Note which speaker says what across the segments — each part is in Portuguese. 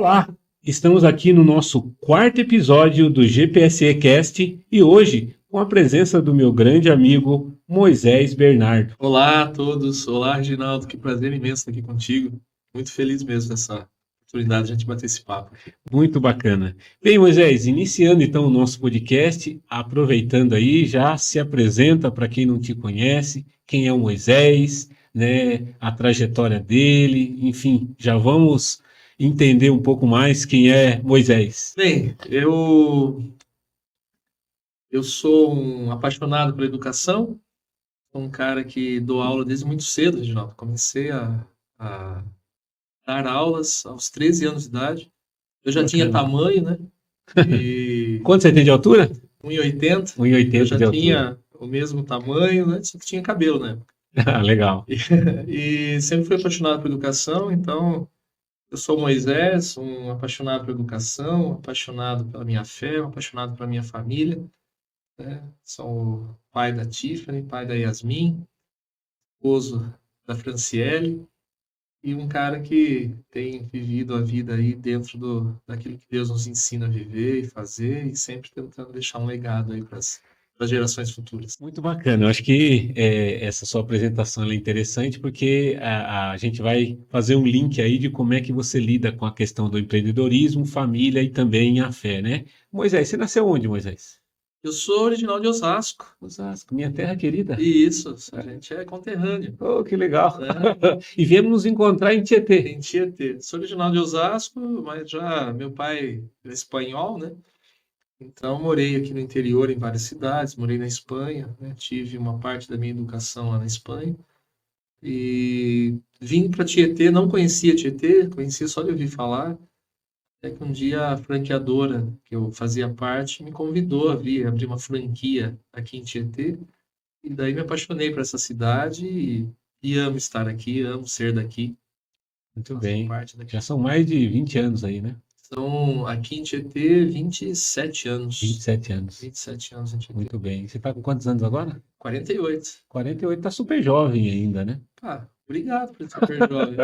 Speaker 1: Olá, estamos aqui no nosso quarto episódio do GPSE Cast e hoje com a presença do meu grande amigo Moisés Bernardo.
Speaker 2: Olá a todos, olá Reginaldo, que prazer imenso estar aqui contigo. Muito feliz mesmo dessa oportunidade de a gente bater esse papo.
Speaker 1: Muito bacana. Bem, Moisés, iniciando então o nosso podcast, aproveitando aí, já se apresenta para quem não te conhece, quem é o Moisés, né, a trajetória dele, enfim, já vamos entender um pouco mais quem é Moisés.
Speaker 2: Bem, eu sou um apaixonado pela educação, sou um cara que dou aula desde muito cedo, Reginaldo. Comecei a dar aulas aos 13 anos de idade. Eu já tinha
Speaker 1: Bacana.
Speaker 2: tamanho, né? E
Speaker 1: Quanto você tem de altura?
Speaker 2: 1,80.
Speaker 1: 1,80
Speaker 2: Eu já
Speaker 1: de altura.
Speaker 2: tinha o mesmo tamanho, né? Só que tinha cabelo, né?
Speaker 1: Ah, legal.
Speaker 2: E sempre fui apaixonado por educação, então eu sou Moisés, um apaixonado por educação, um apaixonado pela minha fé, um apaixonado pela minha família, né? Sou o pai da Tiffany, pai da Yasmin, esposo da Franciele e um cara que tem vivido a vida aí dentro daquilo que Deus nos ensina a viver e fazer e sempre tentando deixar um legado aí para as gerações futuras.
Speaker 1: Muito bacana. Eu acho que essa sua apresentação ela é interessante porque a gente vai fazer um link aí de como é que você lida com a questão do empreendedorismo, família e também a fé, né? Moisés, você nasceu onde, Moisés?
Speaker 2: Eu sou original de Osasco.
Speaker 1: Osasco, minha terra querida.
Speaker 2: E isso, a gente é conterrâneo,
Speaker 1: Oh, que legal.
Speaker 2: né?
Speaker 1: E viemos nos encontrar em Tietê.
Speaker 2: Em Tietê. Sou original de Osasco, mas já meu pai é espanhol, né? Então morei aqui no interior em várias cidades, morei na Espanha, né? Tive uma parte da minha educação lá na Espanha e vim para Tietê, não conhecia Tietê, conhecia só de ouvir falar. Até que um dia a franqueadora que eu fazia parte me convidou a vir abrir uma franquia aqui em Tietê. E daí me apaixonei por essa cidade e amo estar aqui, amo ser daqui,
Speaker 1: Muito
Speaker 2: fazer
Speaker 1: bem.
Speaker 2: parte daqui.
Speaker 1: Já são mais de 20 anos aí, né?
Speaker 2: São aqui em Tietê 27 anos.
Speaker 1: 27 anos.
Speaker 2: 27 anos em Tietê.
Speaker 1: Muito bem. Você está com quantos anos agora?
Speaker 2: 48.
Speaker 1: 48, tá super jovem ainda, né?
Speaker 2: Ah, obrigado por ser super jovem.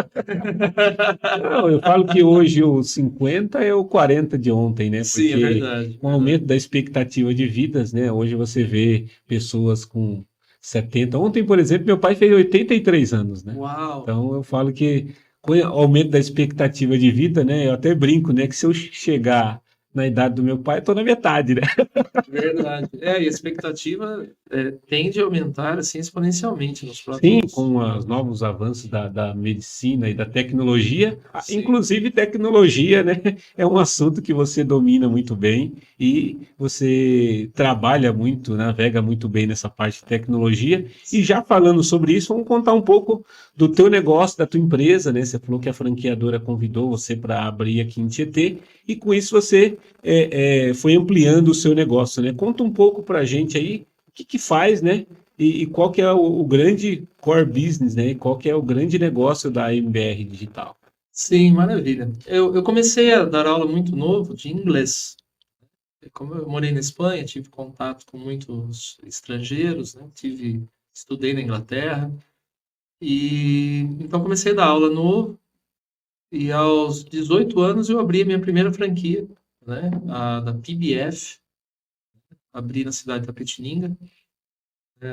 Speaker 1: Não, eu falo que hoje o 50 é o 40 de ontem, né?
Speaker 2: Sim, é
Speaker 1: Porque
Speaker 2: verdade.
Speaker 1: com o aumento da expectativa de vidas, né? Hoje você vê pessoas com 70. Ontem, por exemplo, meu pai fez 83 anos, né?
Speaker 2: Uau,
Speaker 1: Então eu falo que com o aumento da expectativa de vida, né? Eu até brinco, né? Que se eu chegar na idade do meu pai, eu tô na metade, né?
Speaker 2: verdade. E a expectativa tende a aumentar assim exponencialmente nos
Speaker 1: Sim,
Speaker 2: próximos.
Speaker 1: com os novos avanços da medicina e da tecnologia,
Speaker 2: Sim.
Speaker 1: inclusive tecnologia, né? É um assunto que você domina muito bem e você trabalha muito, navega muito bem nessa parte de tecnologia. E já falando sobre isso, vamos contar um pouco do teu negócio, da tua empresa, né? Você falou que a franqueadora convidou você para abrir aqui em Tietê e com isso você foi ampliando o seu negócio, né? Conta um pouco para a gente aí o que faz, né? E qual que é o grande core business, né? Qual que é o grande negócio da MBR Digital?
Speaker 2: Sim, maravilha. Eu comecei a dar aula muito novo de inglês. Como eu morei na Espanha, tive contato com muitos estrangeiros, né? Estudei na Inglaterra e então comecei a dar aula novo e aos 18 anos eu abri a minha primeira franquia, né? A da PBF, abri na cidade de Tapetininga.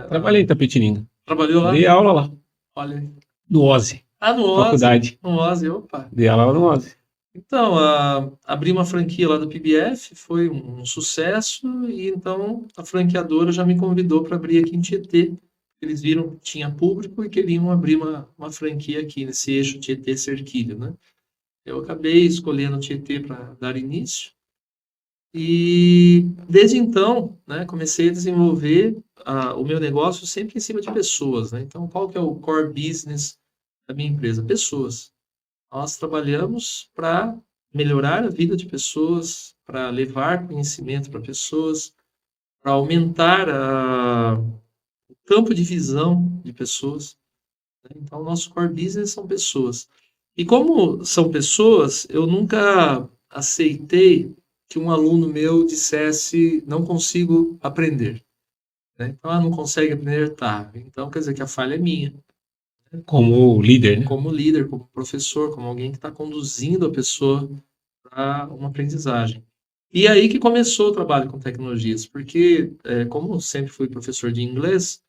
Speaker 1: Trabalhei em Tapetininga.
Speaker 2: Trabalhou lá?
Speaker 1: Dei aula lá,
Speaker 2: Olha aí.
Speaker 1: no OSE,
Speaker 2: No OSE.
Speaker 1: faculdade.
Speaker 2: No OSE, opa.
Speaker 1: Dei aula lá no OSE.
Speaker 2: Então, abri uma franquia lá da PBF, foi um sucesso, e então a franqueadora já me convidou para abrir aqui em Tietê. Eles viram que tinha público e queriam abrir uma franquia aqui nesse eixo Tietê-Cerquilho, né? Eu acabei escolhendo Tietê para dar início, e desde então, né, comecei a desenvolver o meu negócio sempre em cima de pessoas, né? Então, qual que é o core business da minha empresa? Pessoas. Nós trabalhamos para melhorar a vida de pessoas, para levar conhecimento para pessoas, para aumentar o campo de visão de pessoas, né? Então, o nosso core business são pessoas. E como são pessoas, eu nunca aceitei que um aluno meu dissesse não consigo aprender, né? Então, não consegue aprender, tá. Então, quer dizer que a falha é minha.
Speaker 1: Como líder, né?
Speaker 2: Como líder, como professor, como alguém que está conduzindo a pessoa uma aprendizagem. E aí que começou o trabalho com tecnologias, porque, como eu sempre fui professor de inglês,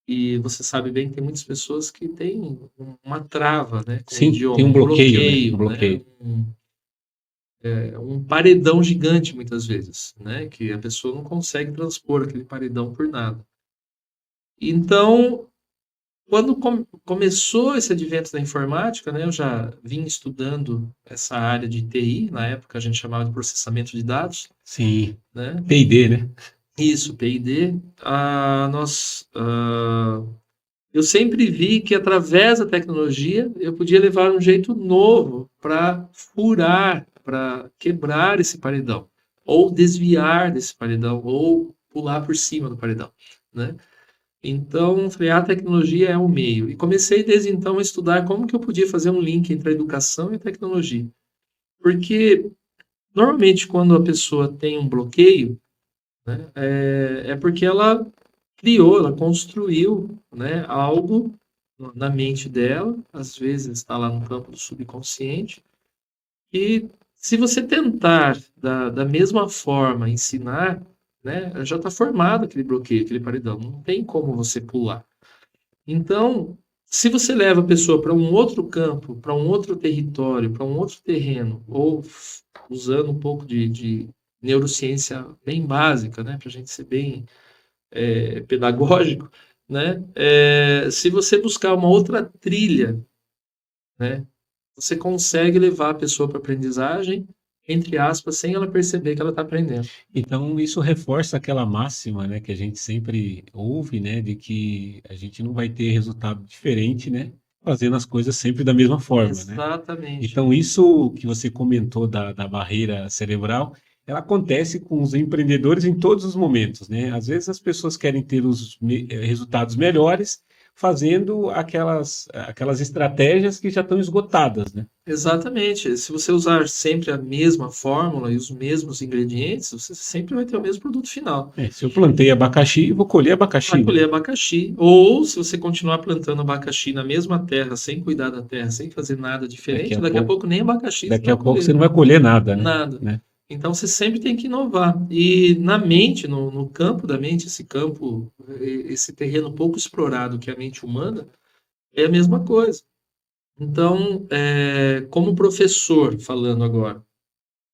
Speaker 2: e você sabe bem que tem muitas pessoas que têm uma trava, né, com o
Speaker 1: Sim, tem
Speaker 2: idioma,
Speaker 1: um
Speaker 2: um
Speaker 1: bloqueio, né? Um
Speaker 2: bloqueio, né,
Speaker 1: bloqueio.
Speaker 2: um paredão gigante muitas vezes, né, que a pessoa não consegue transpor aquele paredão por nada. Então, quando começou esse advento da informática, né, eu já vim estudando essa área de TI, na época a gente chamava de processamento de dados,
Speaker 1: Sim.
Speaker 2: né?
Speaker 1: P&D, né?
Speaker 2: Isso, P&D. Eu sempre vi que através da tecnologia eu podia levar um jeito novo para furar, para quebrar esse paredão, ou desviar desse paredão, ou pular por cima do paredão, né? Então, falei, a tecnologia é o meio. E comecei desde então a estudar como que eu podia fazer um link entre a educação e a tecnologia. Porque, normalmente, quando a pessoa tem um bloqueio, né, é porque ela criou, ela construiu, né, algo na mente dela, às vezes está lá no campo do subconsciente, e se você tentar, da mesma forma, ensinar, né, já está formado aquele bloqueio, aquele paredão, não tem como você pular. Então, se você leva a pessoa para um outro campo, para um outro território, para um outro terreno, ou usando um pouco de neurociência bem básica, né, para a gente ser bem pedagógico, né, se você buscar uma outra trilha, né, você consegue levar a pessoa para a aprendizagem, entre aspas, sem ela perceber que ela está aprendendo.
Speaker 1: Então, isso reforça aquela máxima, né, que a gente sempre ouve, né, de que a gente não vai ter resultado diferente, né, fazendo as coisas sempre da mesma forma, né?
Speaker 2: Exatamente.
Speaker 1: Então, isso que você comentou da barreira cerebral, ela acontece com os empreendedores em todos os momentos, né? Às vezes as pessoas querem ter resultados melhores fazendo aquelas estratégias que já estão esgotadas, né?
Speaker 2: Exatamente. Se você usar sempre a mesma fórmula e os mesmos ingredientes, você sempre vai ter o mesmo produto final.
Speaker 1: Se eu plantei abacaxi, eu vou colher abacaxi,
Speaker 2: Vai
Speaker 1: né?
Speaker 2: colher abacaxi. Ou se você continuar plantando abacaxi na mesma terra, sem cuidar da terra, sem fazer nada
Speaker 1: Daqui
Speaker 2: diferente,
Speaker 1: a
Speaker 2: daqui a
Speaker 1: pouco,
Speaker 2: pouco nem abacaxi você
Speaker 1: daqui a
Speaker 2: vai
Speaker 1: pouco você
Speaker 2: colher.
Speaker 1: não vai colher nada, né?
Speaker 2: Nada.
Speaker 1: Né?
Speaker 2: Então você sempre tem que inovar. E na mente, no campo da mente, esse campo, esse terreno pouco explorado que é a mente humana, é a mesma coisa. Então, como professor, falando agora,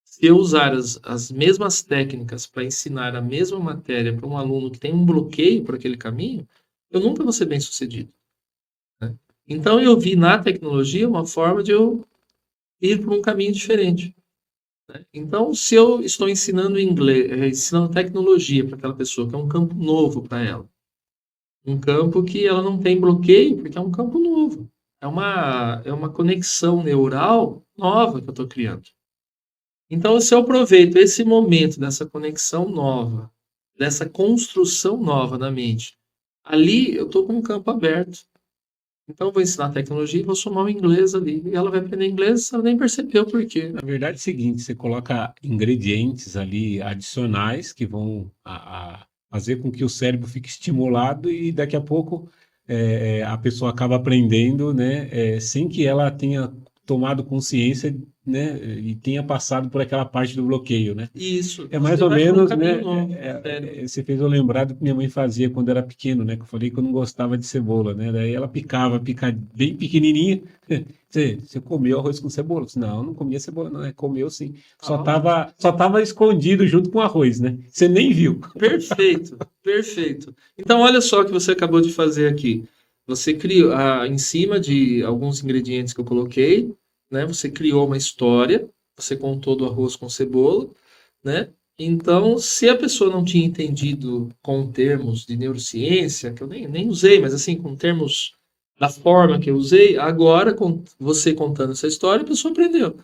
Speaker 2: se eu usar as mesmas técnicas para ensinar a mesma matéria para um aluno que tem um bloqueio por aquele caminho, eu nunca vou ser bem sucedido, né? Então, eu vi na tecnologia uma forma de eu ir por um caminho diferente, né? Então, se eu estou ensinando inglês, ensinando tecnologia para aquela pessoa, que é um campo novo para ela, um campo que ela não tem bloqueio, porque é um campo novo. É uma conexão neural nova que eu estou criando. Então, se eu aproveito esse momento dessa conexão nova, dessa construção nova na mente, ali eu estou com um campo aberto. Então, eu vou ensinar tecnologia e vou somar o inglês ali. E ela vai aprender inglês, ela nem percebeu por quê.
Speaker 1: Na verdade é o seguinte, você coloca ingredientes ali adicionais que vão fazer com que o cérebro fique estimulado e daqui a pouco a pessoa acaba aprendendo, né, sem que ela tenha tomado consciência, né, e tenha passado por aquela parte do bloqueio, né?
Speaker 2: Isso,
Speaker 1: É mais
Speaker 2: você
Speaker 1: ou
Speaker 2: vai para um
Speaker 1: menos,
Speaker 2: caminho
Speaker 1: né?
Speaker 2: novo, sério.
Speaker 1: Você fez eu lembrar do que minha mãe fazia quando era pequeno, né? Que eu falei que eu não gostava de cebola, né? Daí ela picava bem pequenininha. Você comeu arroz com cebola? Eu disse, não, não comia cebola, não. Comeu sim. Só tava escondido junto com o arroz, né? Você nem viu.
Speaker 2: Perfeito, perfeito. Então, olha só o que você acabou de fazer aqui. Você criou, em cima de alguns ingredientes que eu coloquei, né? Você criou uma história, você contou do arroz com cebola, né? Então, se a pessoa não tinha entendido com termos de neurociência, que eu nem usei, mas assim, com termos da forma que eu usei, agora, com você contando essa história, a pessoa aprendeu,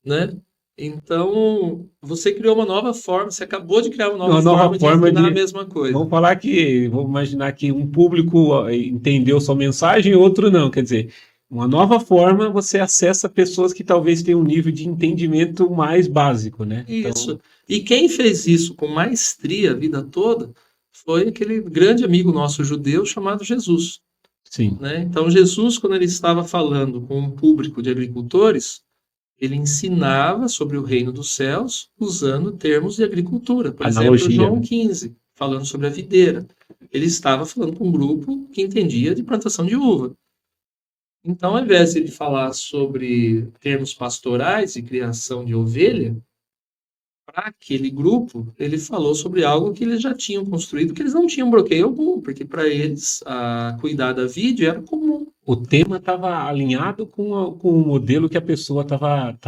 Speaker 2: né? Então, você criou uma nova forma, você acabou de criar uma nova
Speaker 1: Uma nova
Speaker 2: forma de
Speaker 1: forma
Speaker 2: ensinar a
Speaker 1: de.
Speaker 2: mesma coisa.
Speaker 1: Vamos imaginar que um público entendeu sua mensagem e outro não. Quer dizer, uma nova forma você acessa pessoas que talvez tenham um nível de entendimento mais básico, né? Então,
Speaker 2: Isso. E quem fez isso com maestria a vida toda foi aquele grande amigo nosso judeu chamado Jesus,
Speaker 1: sim.
Speaker 2: né? Então, Jesus, quando ele estava falando com um público de agricultores, ele ensinava sobre o reino dos céus usando termos de agricultura. Por exemplo,
Speaker 1: Analogia,
Speaker 2: João
Speaker 1: né?
Speaker 2: 15, falando sobre a videira. Ele estava falando com um grupo que entendia de plantação de uva. Então, ao invés de ele falar sobre termos pastorais e criação de ovelha, para aquele grupo, ele falou sobre algo que eles já tinham construído, que eles não tinham bloqueio algum, porque para eles cuidar da vide era comum.
Speaker 1: O tema estava alinhado com o modelo que a pessoa estava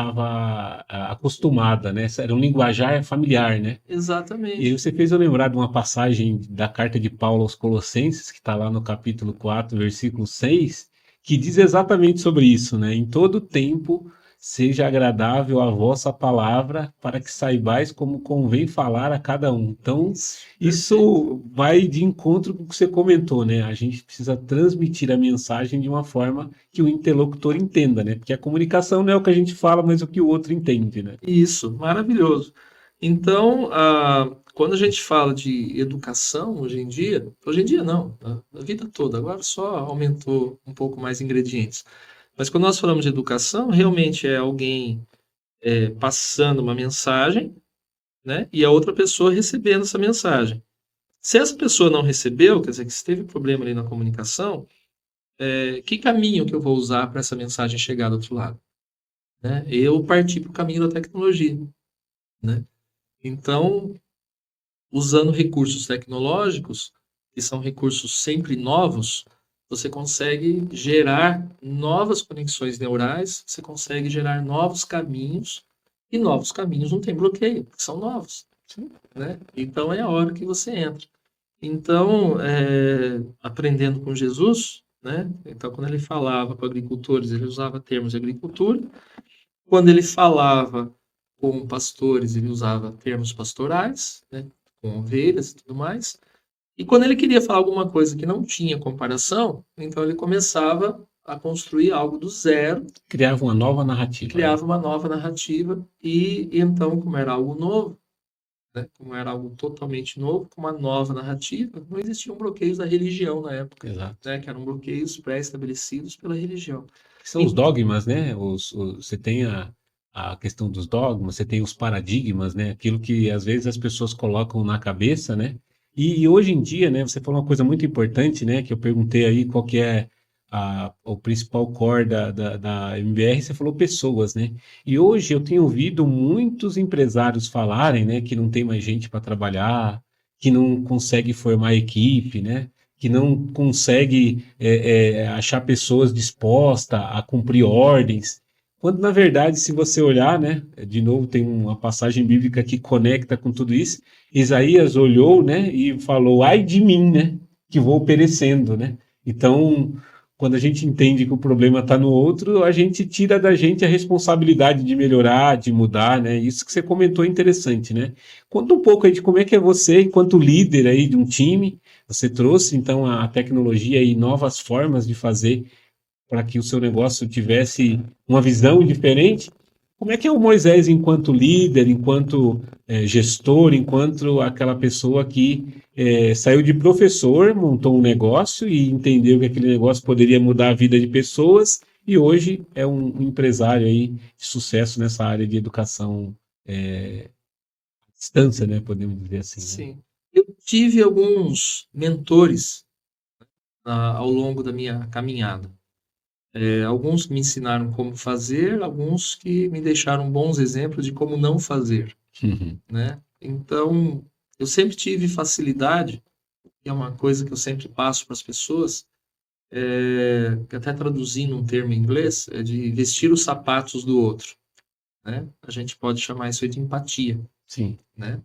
Speaker 1: acostumada, né? Era um linguajar familiar, né? E aí
Speaker 2: Exatamente.
Speaker 1: você fez eu lembrar de uma passagem da carta de Paulo aos Colossenses, que está lá no capítulo 4, versículo 6, que diz exatamente sobre isso, né? Em todo tempo seja agradável a vossa palavra, para que saibais como convém falar a cada um. Então,
Speaker 2: Isso, perfeito.
Speaker 1: isso vai de encontro com o que você comentou, né? A gente precisa transmitir a mensagem de uma forma que o interlocutor entenda, né? Porque a comunicação não é o que a gente fala, mas o que o outro entende, né?
Speaker 2: Isso, maravilhoso. Então, quando a gente fala de educação hoje em dia não, a vida toda, agora só aumentou um pouco mais ingredientes. Mas quando nós falamos de educação, realmente é alguém passando uma mensagem, né, e a outra pessoa recebendo essa mensagem. Se essa pessoa não recebeu, quer dizer que se teve problema ali na comunicação, que caminho que eu vou usar para essa mensagem chegar do outro lado? Né? Eu parti para o caminho da tecnologia, né? Então, usando recursos tecnológicos, que são recursos sempre novos, você consegue gerar novas conexões neurais, você consegue gerar novos caminhos, e novos caminhos não tem bloqueio, porque são novos, né? Então é a hora que você entra. Então, aprendendo com Jesus, né? Então, quando ele falava com agricultores, ele usava termos de agricultura. Quando ele falava com pastores, ele usava termos pastorais, né? Com ovelhas e tudo mais. E quando ele queria falar alguma coisa que não tinha comparação, então ele começava a construir algo do zero
Speaker 1: Criava uma nova
Speaker 2: e
Speaker 1: narrativa, né?
Speaker 2: criava uma nova narrativa. E então, como era algo novo, né, como era algo totalmente novo, com uma nova narrativa, não existiam bloqueios da religião na época,
Speaker 1: Exato.
Speaker 2: né, que eram bloqueios pré-estabelecidos pela religião.
Speaker 1: Que são os
Speaker 2: E-
Speaker 1: dogmas, né? Você tem a questão dos dogmas, você tem os paradigmas, né? Aquilo que às vezes as pessoas colocam na cabeça, né? E hoje em dia, né? Você falou uma coisa muito importante, né? Que eu perguntei aí qual que é o principal core da MBR, você falou pessoas, né? E hoje eu tenho ouvido muitos empresários falarem, né? Que não tem mais gente para trabalhar, que não consegue formar equipe, né? Que não consegue achar pessoas dispostas a cumprir ordens, quando na verdade, se você olhar, né, de novo tem uma passagem bíblica que conecta com tudo isso. Isaías olhou, né, e falou: "Ai de mim, né, que vou perecendo", né? Então, quando a gente entende que o problema está no outro, a gente tira da gente a responsabilidade de melhorar, de mudar, né? Isso que você comentou é interessante, né? Conta um pouco aí de como é que é você, enquanto líder aí de um time, você trouxe então a tecnologia e novas formas de fazer para que o seu negócio tivesse uma visão diferente. Como é que é o Moisés enquanto líder, enquanto gestor, enquanto aquela pessoa que saiu de professor, montou um negócio e entendeu que aquele negócio poderia mudar a vida de pessoas e hoje é um empresário aí de sucesso nessa área de educação à distância, né? Podemos dizer assim, né?
Speaker 2: sim, eu tive alguns mentores ao longo da minha caminhada. Alguns que me ensinaram como fazer, alguns que me deixaram bons exemplos de como não fazer,
Speaker 1: Uhum.
Speaker 2: né? Então, eu sempre tive facilidade, e é uma coisa que eu sempre passo para as pessoas, que até traduzindo um termo em inglês, é de vestir os sapatos do outro, né? A gente pode chamar isso aí de empatia,
Speaker 1: Sim,
Speaker 2: né?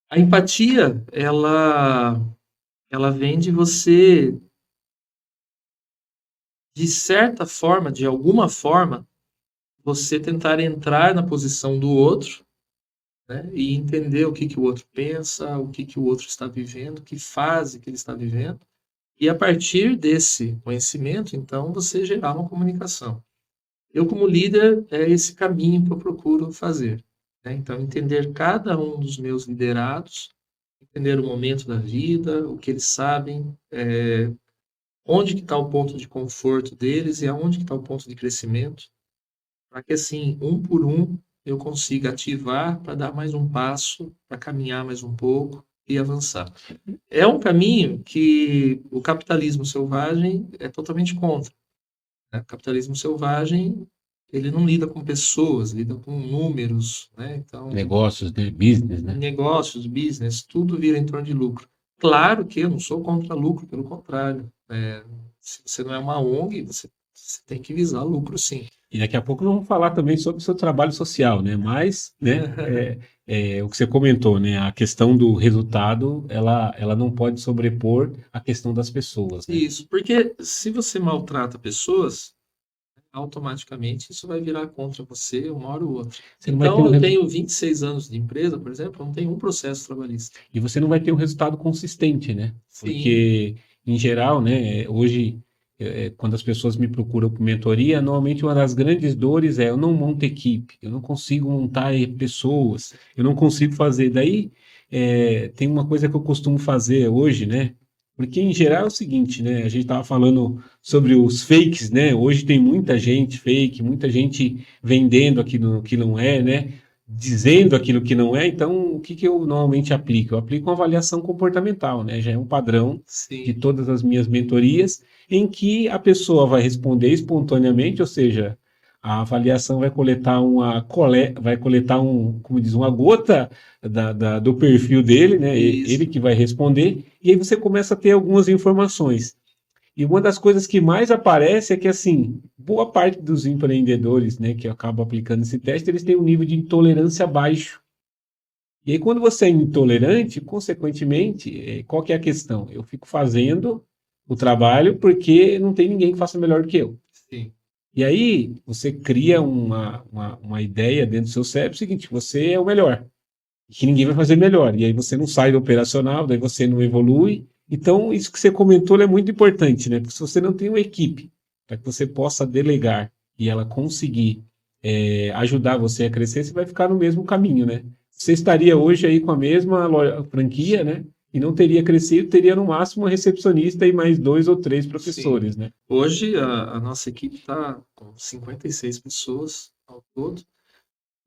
Speaker 2: A empatia, ela vem de você, de certa forma, de alguma forma, você tentar entrar na posição do outro, né? E entender o que que o outro pensa, o que que o outro está vivendo, que fase que ele está vivendo, e a partir desse conhecimento, então, você gerar uma comunicação. Eu, como líder, é esse caminho que eu procuro fazer, né? Então, entender cada um dos meus liderados, entender o momento da vida, o que eles sabem, onde que está o ponto de conforto deles e aonde que está o ponto de crescimento, para que assim, um por um, eu consiga ativar para dar mais um passo, para caminhar mais um pouco e avançar. É um caminho que o capitalismo selvagem é totalmente contra, né? O capitalismo selvagem, ele não lida com pessoas, lida com números, né? Então,
Speaker 1: Negócios, né? Business, né?
Speaker 2: negócios, business, tudo vira em torno de lucro. Claro que eu não sou contra lucro, pelo contrário. Se você não é uma ONG, você tem que visar lucro, sim.
Speaker 1: E daqui a pouco nós vamos falar também sobre o seu trabalho social, né? Mas, né, o que você comentou, né? A questão do resultado, ela não pode sobrepor a questão das pessoas, né?
Speaker 2: Isso, porque se você maltrata pessoas, automaticamente isso vai virar contra você uma hora ou outra.
Speaker 1: Você não vai ter
Speaker 2: Então,
Speaker 1: um
Speaker 2: eu
Speaker 1: resu-
Speaker 2: tenho 26 anos de empresa, por exemplo, não tenho um processo trabalhista.
Speaker 1: E você não vai ter um resultado consistente, né?
Speaker 2: Sim,
Speaker 1: Porque, em geral, né, hoje, quando as pessoas me procuram por mentoria, normalmente uma das grandes dores é eu não monto equipe, eu não consigo montar pessoas, eu não consigo fazer. Daí, tem uma coisa que eu costumo fazer hoje, né? Porque, em geral, é o seguinte, né? A gente estava falando sobre os fakes, né? Hoje tem muita gente fake, muita gente vendendo aquilo que não é, né? Dizendo aquilo que não é, então o que que eu normalmente aplico? Eu aplico uma avaliação comportamental, né? Já é um padrão de
Speaker 2: sim,
Speaker 1: todas as minhas mentorias, em que a pessoa vai responder espontaneamente, ou seja, a avaliação vai coletar como diz, uma gota do perfil dele, né? Ele
Speaker 2: isso.
Speaker 1: que vai responder, e aí você começa a ter algumas informações. E uma das coisas que mais aparece é que, assim, boa parte dos empreendedores, né, que acabam aplicando esse teste, eles têm um nível de intolerância baixo. E aí, quando você é intolerante, consequentemente, qual que é a questão? Eu fico fazendo o trabalho porque não tem ninguém que faça melhor do que eu.
Speaker 2: Sim,
Speaker 1: E aí, você cria uma ideia dentro do seu cérebro, seguinte, você é o melhor que ninguém vai fazer melhor. E aí você não sai do operacional, daí você não evolui. Então, isso que você comentou é muito importante, né? Porque se você não tem uma equipe para que você possa delegar e ela conseguir ajudar você a crescer, você vai ficar no mesmo caminho, né? Você estaria hoje aí com a mesma franquia, né? E não teria crescido, teria no máximo uma recepcionista e mais 2 ou 3
Speaker 2: sim.
Speaker 1: professores, né?
Speaker 2: Hoje a nossa equipe está com 56 pessoas ao todo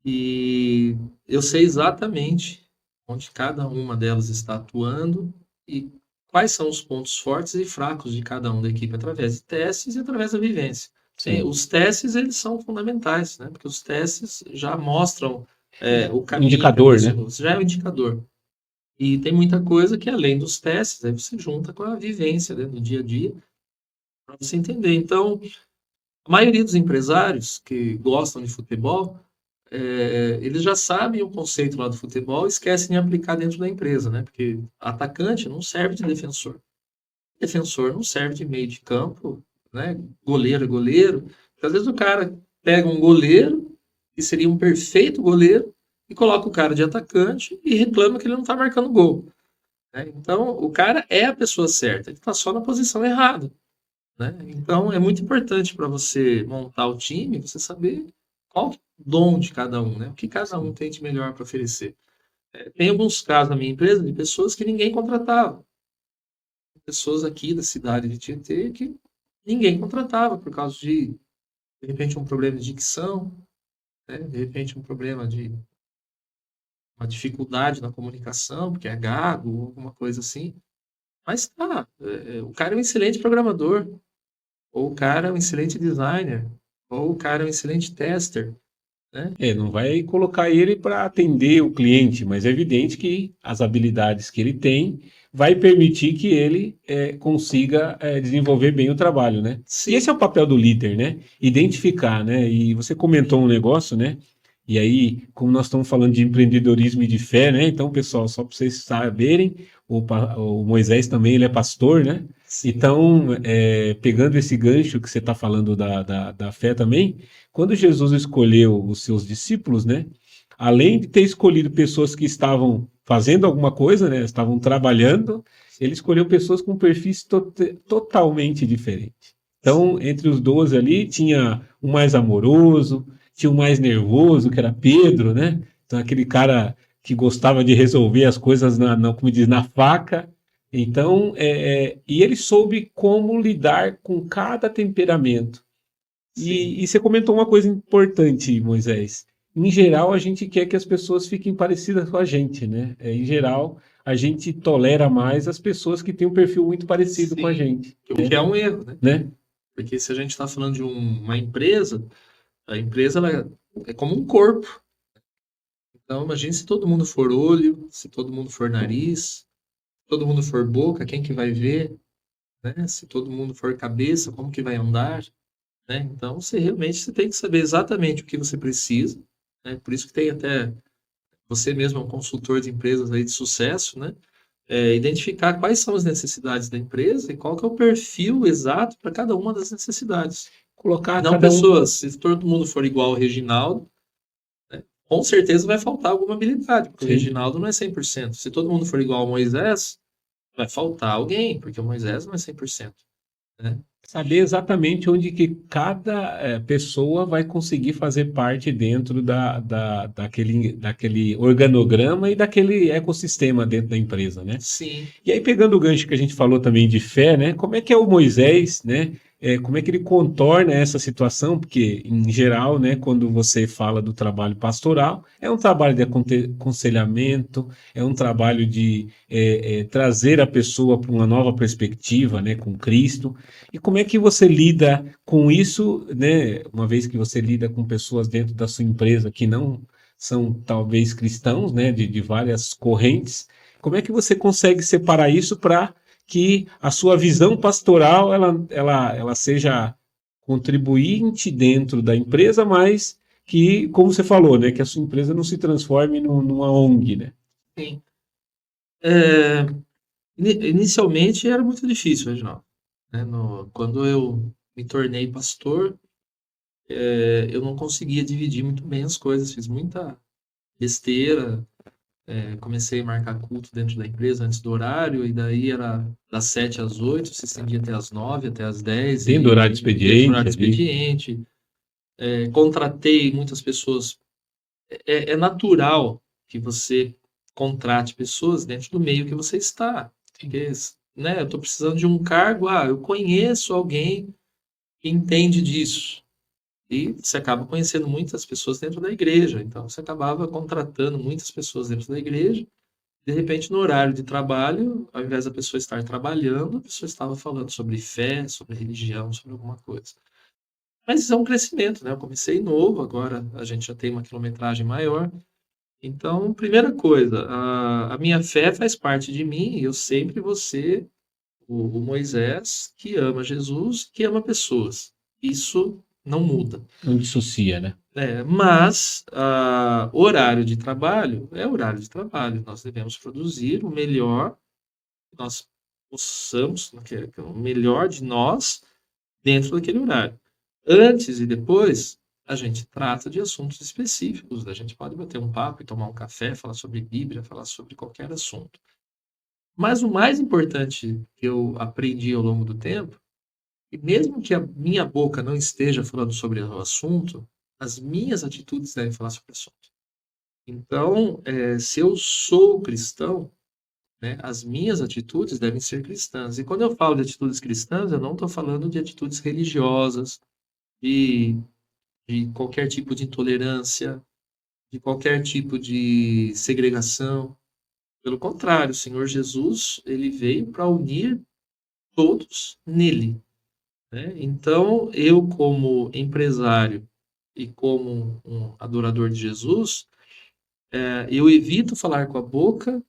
Speaker 2: e eu sei exatamente onde cada uma delas está atuando e quais são os pontos fortes e fracos de cada um da equipe através de testes e através da vivência.
Speaker 1: Sim.
Speaker 2: Os testes eles são fundamentais, né? Porque os testes já mostram o
Speaker 1: Um
Speaker 2: caminho que a
Speaker 1: indicador, né?
Speaker 2: pessoa, já é um indicador. E tem muita coisa que além dos testes, aí você junta com a vivência, né, do dia a dia para você entender. Então, a maioria dos empresários que gostam de futebol, eles já sabem o conceito lá do futebol e esquecem de aplicar dentro da empresa, né? Porque atacante não serve de defensor. Defensor não serve de meio de campo, né? Goleiro é goleiro. Porque às vezes o cara pega um goleiro, que seria um perfeito goleiro, e coloca o cara de atacante e reclama que ele não está marcando gol, né? Então, o cara é a pessoa certa, ele está só na posição errada, né? Então, é muito importante para você montar o time, você saber qual que é o dom de cada um, né? O que cada um tem de melhor para oferecer. Tem alguns casos na minha empresa de pessoas que ninguém contratava. Pessoas aqui da cidade de Tietê que ninguém contratava por causa de repente, um problema de dicção, né? De repente, um problema de uma dificuldade na comunicação, porque é gago ou alguma coisa assim. Mas tá, o cara é um excelente programador, ou o cara é um excelente designer, ou o cara é um excelente tester, né?
Speaker 1: Não vai colocar ele para atender o cliente, mas é evidente que as habilidades que ele tem vai permitir que ele consiga desenvolver bem o trabalho, né? E esse é
Speaker 2: Sim,
Speaker 1: o papel do líder, né? Identificar, né? E você comentou um negócio, né? E aí, como nós estamos falando de empreendedorismo e de fé, né? Então, pessoal, só para vocês saberem, o Moisés também ele é pastor, né?
Speaker 2: sim,
Speaker 1: Então, pegando esse gancho que você está falando da fé também, quando Jesus escolheu os seus discípulos, né? Além de ter escolhido pessoas que estavam fazendo alguma coisa, né? Estavam trabalhando, ele escolheu pessoas com perfis totalmente diferentes. Então,
Speaker 2: sim,
Speaker 1: entre os 12 ali, tinha o mais amoroso, tinha o mais nervoso, que era Pedro, né? Então, aquele cara que gostava de resolver as coisas como diz, na faca. Então, e ele soube como lidar com cada temperamento.
Speaker 2: Sim,
Speaker 1: E você comentou uma coisa importante, Moisés. Em geral, a gente quer que as pessoas fiquem parecidas com a gente, né? Em geral, a gente tolera mais as pessoas que têm um perfil muito parecido com a
Speaker 2: sim.
Speaker 1: gente,
Speaker 2: O que é um erro, né?
Speaker 1: né?
Speaker 2: Porque se a gente está falando de uma empresa, a empresa ela é como um corpo. Então, imagine se todo mundo for olho, se todo mundo for nariz, se todo mundo for boca, quem que vai ver, né? Se todo mundo for cabeça, como que vai andar, né? Então, você tem que saber exatamente o que você precisa, né? Por isso que tem até você mesmo é um consultor de empresas aí de sucesso, né? Identificar quais são as necessidades da empresa e qual que é o perfil exato para cada uma das necessidades.
Speaker 1: Colocar
Speaker 2: Não
Speaker 1: cada um.
Speaker 2: pessoas, se todo mundo for igual ao Reginaldo, com certeza vai faltar alguma habilidade, porque o
Speaker 1: Sim.
Speaker 2: Reginaldo não é 100%. Se todo mundo for igual ao Moisés, vai faltar alguém, porque o Moisés não é 100%, né?
Speaker 1: Saber exatamente onde que cada pessoa vai conseguir fazer parte dentro daquele organograma e daquele ecossistema dentro da empresa, né?
Speaker 2: Sim,
Speaker 1: E aí, pegando o gancho que a gente falou também de fé, né? Como é que é o Moisés, né? Como é que ele contorna essa situação? Porque, em geral, né, quando você fala do trabalho pastoral, é um trabalho de aconselhamento, é um trabalho de trazer a pessoa para uma nova perspectiva, né, com Cristo. E como é que você lida com isso, né? Uma vez que você lida com pessoas dentro da sua empresa que não são, talvez, cristãos, né, de várias correntes. Como é que você consegue separar isso para que a sua visão pastoral ela seja contribuinte dentro da empresa, mas que, como você falou, né, que a sua empresa não se transforme numa ONG, né?
Speaker 2: sim. É, inicialmente era muito difícil, Reginaldo, né? Quando eu me tornei pastor, eu não conseguia dividir muito bem as coisas, fiz muita besteira. Comecei a marcar culto dentro da empresa antes do horário, e daí era das 7 às 8, se estendia até às 9, até às 10,
Speaker 1: Tendo horário de
Speaker 2: e dentro do
Speaker 1: expediente
Speaker 2: horário de
Speaker 1: ali.
Speaker 2: expediente. Contratei muitas pessoas. É natural que você contrate pessoas dentro do meio que você está. Porque, né, eu estou precisando de um cargo, eu conheço alguém que entende disso. E você acaba conhecendo muitas pessoas dentro da igreja. Então, você acabava contratando muitas pessoas dentro da igreja. De repente, no horário de trabalho, ao invés da pessoa estar trabalhando, a pessoa estava falando sobre fé, sobre religião, sobre alguma coisa. Mas isso é um crescimento, né? Eu comecei novo, agora a gente já tem uma quilometragem maior. Então, primeira coisa, a minha fé faz parte de mim e eu sempre vou ser o Moisés que ama Jesus, que ama pessoas. Isso não muda.
Speaker 1: Não dissocia, né?
Speaker 2: Mas horário de trabalho é horário de trabalho. Nós devemos produzir o melhor que nós possamos, que é o melhor de nós dentro daquele horário. Antes e depois, a gente trata de assuntos específicos. A gente pode bater um papo e tomar um café, falar sobre Bíblia, falar sobre qualquer assunto. Mas o mais importante que eu aprendi ao longo do tempo, e mesmo que a minha boca não esteja falando sobre o assunto, as minhas atitudes devem falar sobre o assunto. Então, se eu sou cristão, né, as minhas atitudes devem ser cristãs. E quando eu falo de atitudes cristãs, eu não estou falando de atitudes religiosas, de, de qualquer tipo de intolerância, de qualquer tipo de segregação. Pelo contrário, o Senhor Jesus, ele veio para unir todos nele, né? Então, eu como empresário e como um adorador de Jesus, eu evito falar com a boca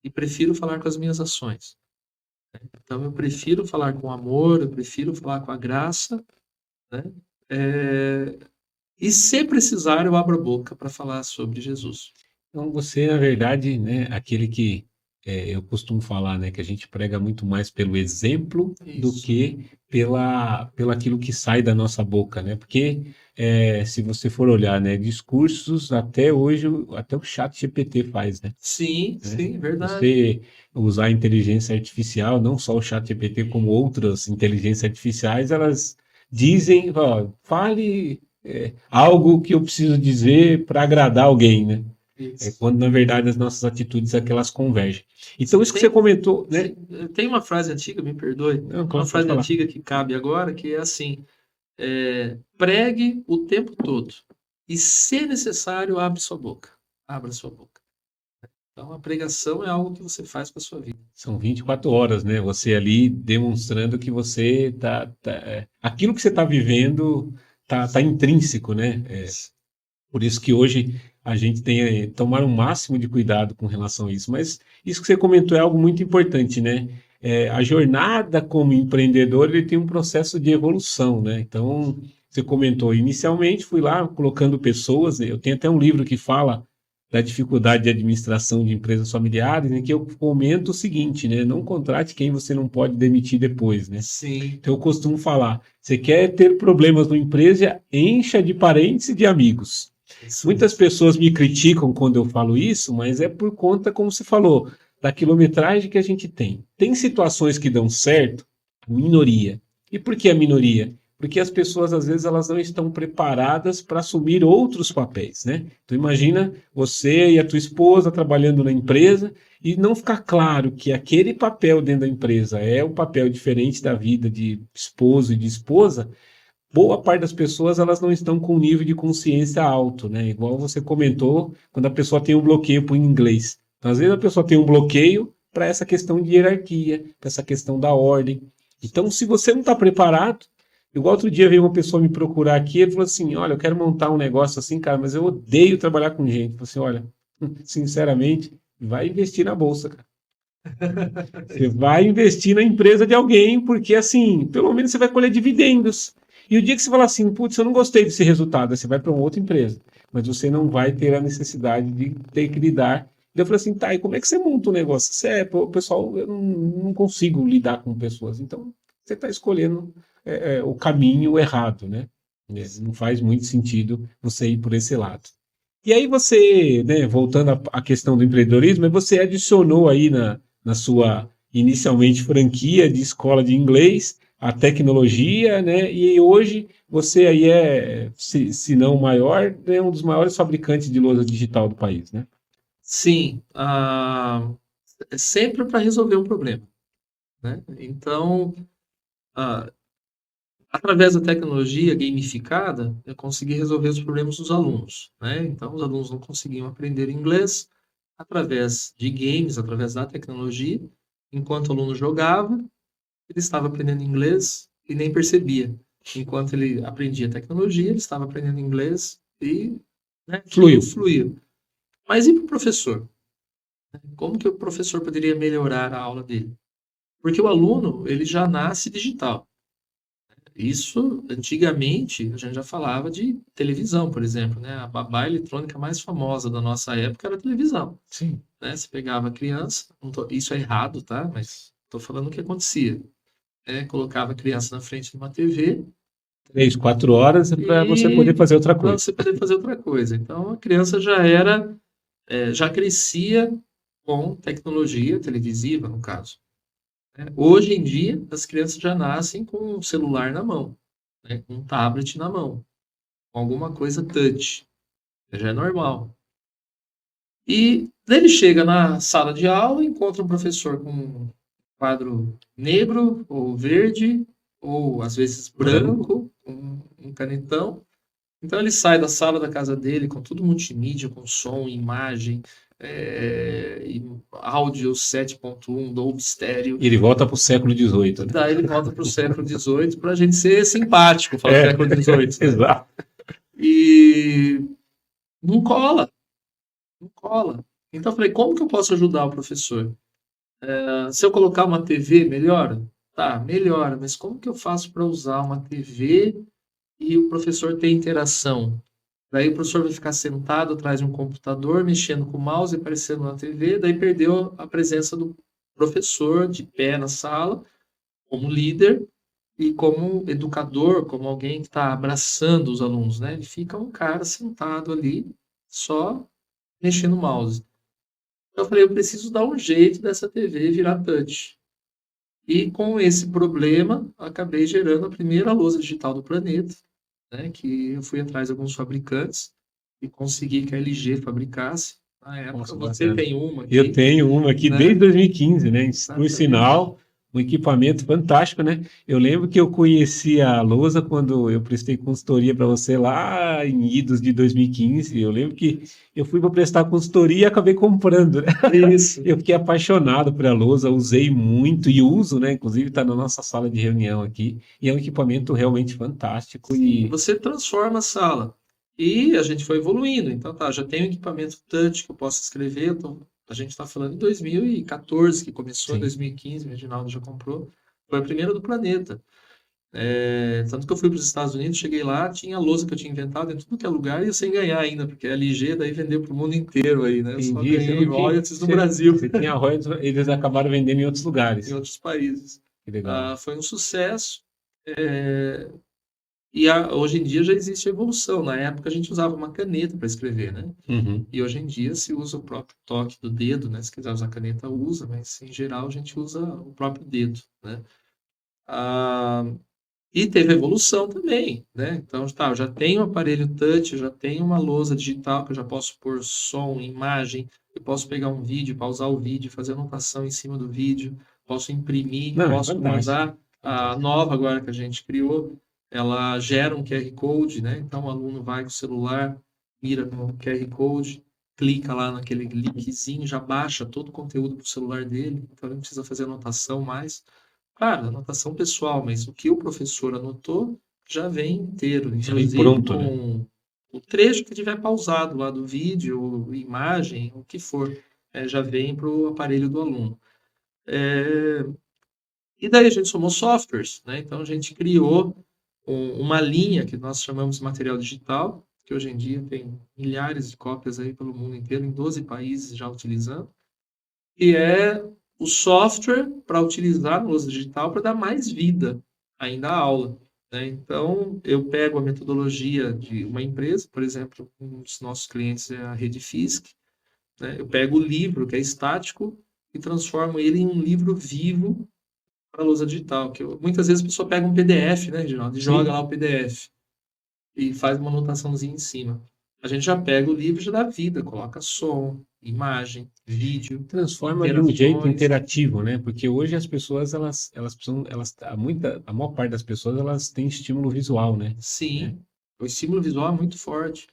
Speaker 2: e prefiro falar com as minhas ações. Então, eu prefiro falar com amor, eu prefiro falar com a graça, né? É, E se precisar, eu abro a boca para falar sobre Jesus.
Speaker 1: Então você, na verdade, né, aquele que eu costumo falar, né, que a gente prega muito mais pelo exemplo do
Speaker 2: Isso.
Speaker 1: que pelo aquilo que sai da nossa boca, né? Porque se você for olhar, né, discursos até hoje, até o chat GPT faz, né?
Speaker 2: Sim,
Speaker 1: Né?
Speaker 2: sim, verdade.
Speaker 1: Você usar a inteligência artificial, não só o chat GPT, como outras inteligências artificiais, elas dizem, ó, fale algo que eu preciso dizer para agradar alguém, né?
Speaker 2: Isso.
Speaker 1: Quando na verdade as nossas atitudes é que elas convergem. Então, isso que você
Speaker 2: Tem,
Speaker 1: comentou, né?
Speaker 2: tem uma frase antiga, me perdoe,
Speaker 1: Não,
Speaker 2: uma
Speaker 1: claro, pode
Speaker 2: frase
Speaker 1: falar.
Speaker 2: antiga que cabe agora, que é assim: pregue o tempo todo. E, se necessário, abra sua boca. Abra sua boca. Então, a pregação é algo que você faz com a sua vida.
Speaker 1: São 24 horas, né? Você ali demonstrando que você aquilo que você está vivendo tá intrínseco, né? Por isso que hoje a gente tem que tomar o máximo de cuidado com relação a isso. Mas isso que você comentou é algo muito importante, né? A jornada como empreendedor, ele tem um processo de evolução, né? Então, você comentou, inicialmente fui lá colocando pessoas, eu tenho até um livro que fala da dificuldade de administração de empresas familiares, em que eu comento o seguinte, né? Não contrate quem você não pode demitir depois, né?
Speaker 2: Sim.
Speaker 1: Então eu costumo falar, você quer ter problemas na empresa, encha de parentes e de amigos. Muitas pessoas me criticam quando eu falo isso, mas é por conta, como você falou, da quilometragem que a gente tem. Tem situações que dão certo, minoria. E por que a minoria? Porque as pessoas, às vezes, elas não estão preparadas para assumir outros papéis, né? Então, imagina você e a tua esposa trabalhando na empresa e não ficar claro que aquele papel dentro da empresa é um papel diferente da vida de esposo e de esposa. Boa parte das pessoas, elas não estão com um nível de consciência alto, né? Igual você comentou, quando a pessoa tem um bloqueio para o inglês. Então, às vezes a pessoa tem um bloqueio para essa questão de hierarquia, para essa questão da ordem. Então, se você não está preparado, igual outro dia veio uma pessoa me procurar aqui, ele falou assim, olha, eu quero montar um negócio assim, cara, mas eu odeio trabalhar com gente. Eu falei assim, olha, sinceramente, vai investir na bolsa, cara. Você vai investir na empresa de alguém, porque assim, pelo menos você vai colher dividendos. E o dia que você falar assim, putz, eu não gostei desse resultado, você vai para uma outra empresa, mas você não vai ter a necessidade de ter que lidar. E eu falei assim, tá, e como é que você monta um negócio? Pô, pessoal, eu não consigo lidar com pessoas. Então, você está escolhendo o caminho errado, né? Não faz muito sentido você ir por esse lado. E aí você, né, voltando à questão do empreendedorismo, você adicionou aí na sua, inicialmente, franquia de escola de inglês, a tecnologia, né? E hoje você aí se não o maior, é um dos maiores fabricantes de lousa digital do país, né?
Speaker 2: Sim, é sempre para resolver um problema, né? Então, através da tecnologia gamificada, eu consegui resolver os problemas dos alunos, né? Então, os alunos não conseguiam aprender inglês através de games, através da tecnologia. Enquanto o aluno jogava, ele estava aprendendo inglês e nem percebia. Enquanto ele aprendia tecnologia, ele estava aprendendo inglês e, né, fluiu. Mas e para o professor? Como que o professor poderia melhorar a aula dele? Porque o aluno, ele já nasce digital. Isso, antigamente, a gente já falava de televisão, por exemplo, né? A babá eletrônica mais famosa da nossa época era a televisão.
Speaker 1: Sim.
Speaker 2: Né? Você pegava a criança, isso é errado, tá? Mas estou falando o que acontecia. Colocava a criança na frente de uma TV.
Speaker 1: 3, 4 horas para você poder fazer outra coisa.
Speaker 2: Para você poder fazer outra coisa. Então, a criança já crescia com tecnologia televisiva, no caso. Hoje em dia, as crianças já nascem com um celular na mão, né, com um tablet na mão, com alguma coisa touch. Já é normal. E ele chega na sala de aula, encontra um professor com um quadro negro ou verde, ou às vezes branco, um canetão. Então ele sai da sala da casa dele com tudo multimídia, com som, imagem, e áudio 7.1, Dolby Stereo.
Speaker 1: E ele volta para o século XVIII. Né?
Speaker 2: Daí ele volta para o século XVIII para a gente ser simpático, falar século XVIII. Né?
Speaker 1: Exato.
Speaker 2: E não cola. Não cola. Então eu falei, como que eu posso ajudar o professor? Se eu colocar uma TV, melhora? Tá, melhora, mas como que eu faço para usar uma TV e o professor ter interação? Daí o professor vai ficar sentado atrás de um computador, mexendo com o mouse, aparecendo na TV, daí perdeu a presença do professor de pé na sala, como líder e como educador, como alguém que está abraçando os alunos, né? Ele fica um cara sentado ali, só mexendo no mouse. Eu falei, eu preciso dar um jeito dessa TV virar touch. E com esse problema, acabei gerando a primeira lousa digital do planeta, né, que eu fui atrás de alguns fabricantes e consegui que a LG fabricasse. Na época, você tem uma aqui.
Speaker 1: Eu tenho uma aqui, né? Desde 2015, né? Por sinal, um equipamento fantástico, né? Eu lembro que eu conheci a lousa quando eu prestei consultoria para você lá em idos de 2015. Eu lembro que eu fui para prestar consultoria e acabei comprando, né?
Speaker 2: Isso.
Speaker 1: Eu fiquei apaixonado por a lousa, usei muito e uso, né? Inclusive está na nossa sala de reunião aqui. E é um equipamento realmente fantástico
Speaker 2: Sim,
Speaker 1: e
Speaker 2: você transforma a sala. E a gente foi evoluindo. Então, tá, já tem um equipamento touch que eu posso escrever. A gente está falando em 2014, que começou, em
Speaker 1: sim.
Speaker 2: 2015, o Reginaldo já comprou. Foi a primeira do planeta. Tanto que eu fui para os Estados Unidos, cheguei lá, tinha a lousa que eu tinha inventado em tudo que é lugar e eu sem ganhar ainda, porque a LG daí vendeu para o mundo inteiro aí, né? Eu só
Speaker 1: Entendi. Você
Speaker 2: ganhei
Speaker 1: não tinha,
Speaker 2: royalties no Brasil,
Speaker 1: você tinha royalties, eles acabaram vendendo em outros
Speaker 2: em
Speaker 1: lugares.
Speaker 2: outros países.
Speaker 1: Que legal.
Speaker 2: Foi um sucesso. Hoje em dia já existe a evolução. Na época a gente usava uma caneta para escrever, né?
Speaker 1: Uhum.
Speaker 2: E hoje em dia se usa o próprio toque do dedo, né? Se quiser usar caneta, usa, mas em geral a gente usa o próprio dedo, né? Ah, e teve evolução também, né? Então, tá, eu já tenho um aparelho touch, eu já tenho uma lousa digital que eu já posso pôr som, imagem, eu posso pegar um vídeo, pausar o vídeo, fazer anotação em cima do vídeo, posso imprimir,
Speaker 1: Não, é
Speaker 2: posso
Speaker 1: fantástico.
Speaker 2: guardar. A
Speaker 1: Fantástico.
Speaker 2: nova agora que a gente criou, ela gera um QR Code, né? Então, o aluno vai com o celular, mira no QR Code, clica lá naquele linkzinho, já baixa todo o conteúdo para o celular dele, então ele não precisa fazer anotação mais. Claro, anotação pessoal, mas o que o professor anotou já vem inteiro,
Speaker 1: Já vem
Speaker 2: inclusive
Speaker 1: pronto, né?
Speaker 2: com o trecho que tiver pausado lá do vídeo, ou imagem, o que for, já vem para o aparelho do aluno. E daí a gente somou softwares, né? Então a gente criou uma linha que nós chamamos de material digital, que hoje em dia tem milhares de cópias aí pelo mundo inteiro, em 12 países já utilizando, que é o software para utilizar no lousa digital para dar mais vida ainda à aula, né? Então, eu pego a metodologia de uma empresa, por exemplo, um dos nossos clientes é a Rede Fisk, né? Eu pego o livro, que é estático, e transformo ele em um livro vivo para a lousa digital, muitas vezes a pessoa pega um PDF, né, Reginaldo, e joga
Speaker 1: Sim.
Speaker 2: lá o PDF e faz uma anotaçãozinha em cima. A gente já pega o livro e já dá vida, coloca som, imagem, vídeo,
Speaker 1: Transforma de um jeito
Speaker 2: interações.
Speaker 1: interativo, né? Porque hoje as pessoas, elas precisam, a maior parte das pessoas, elas têm estímulo visual, né?
Speaker 2: Sim, o estímulo visual é muito forte.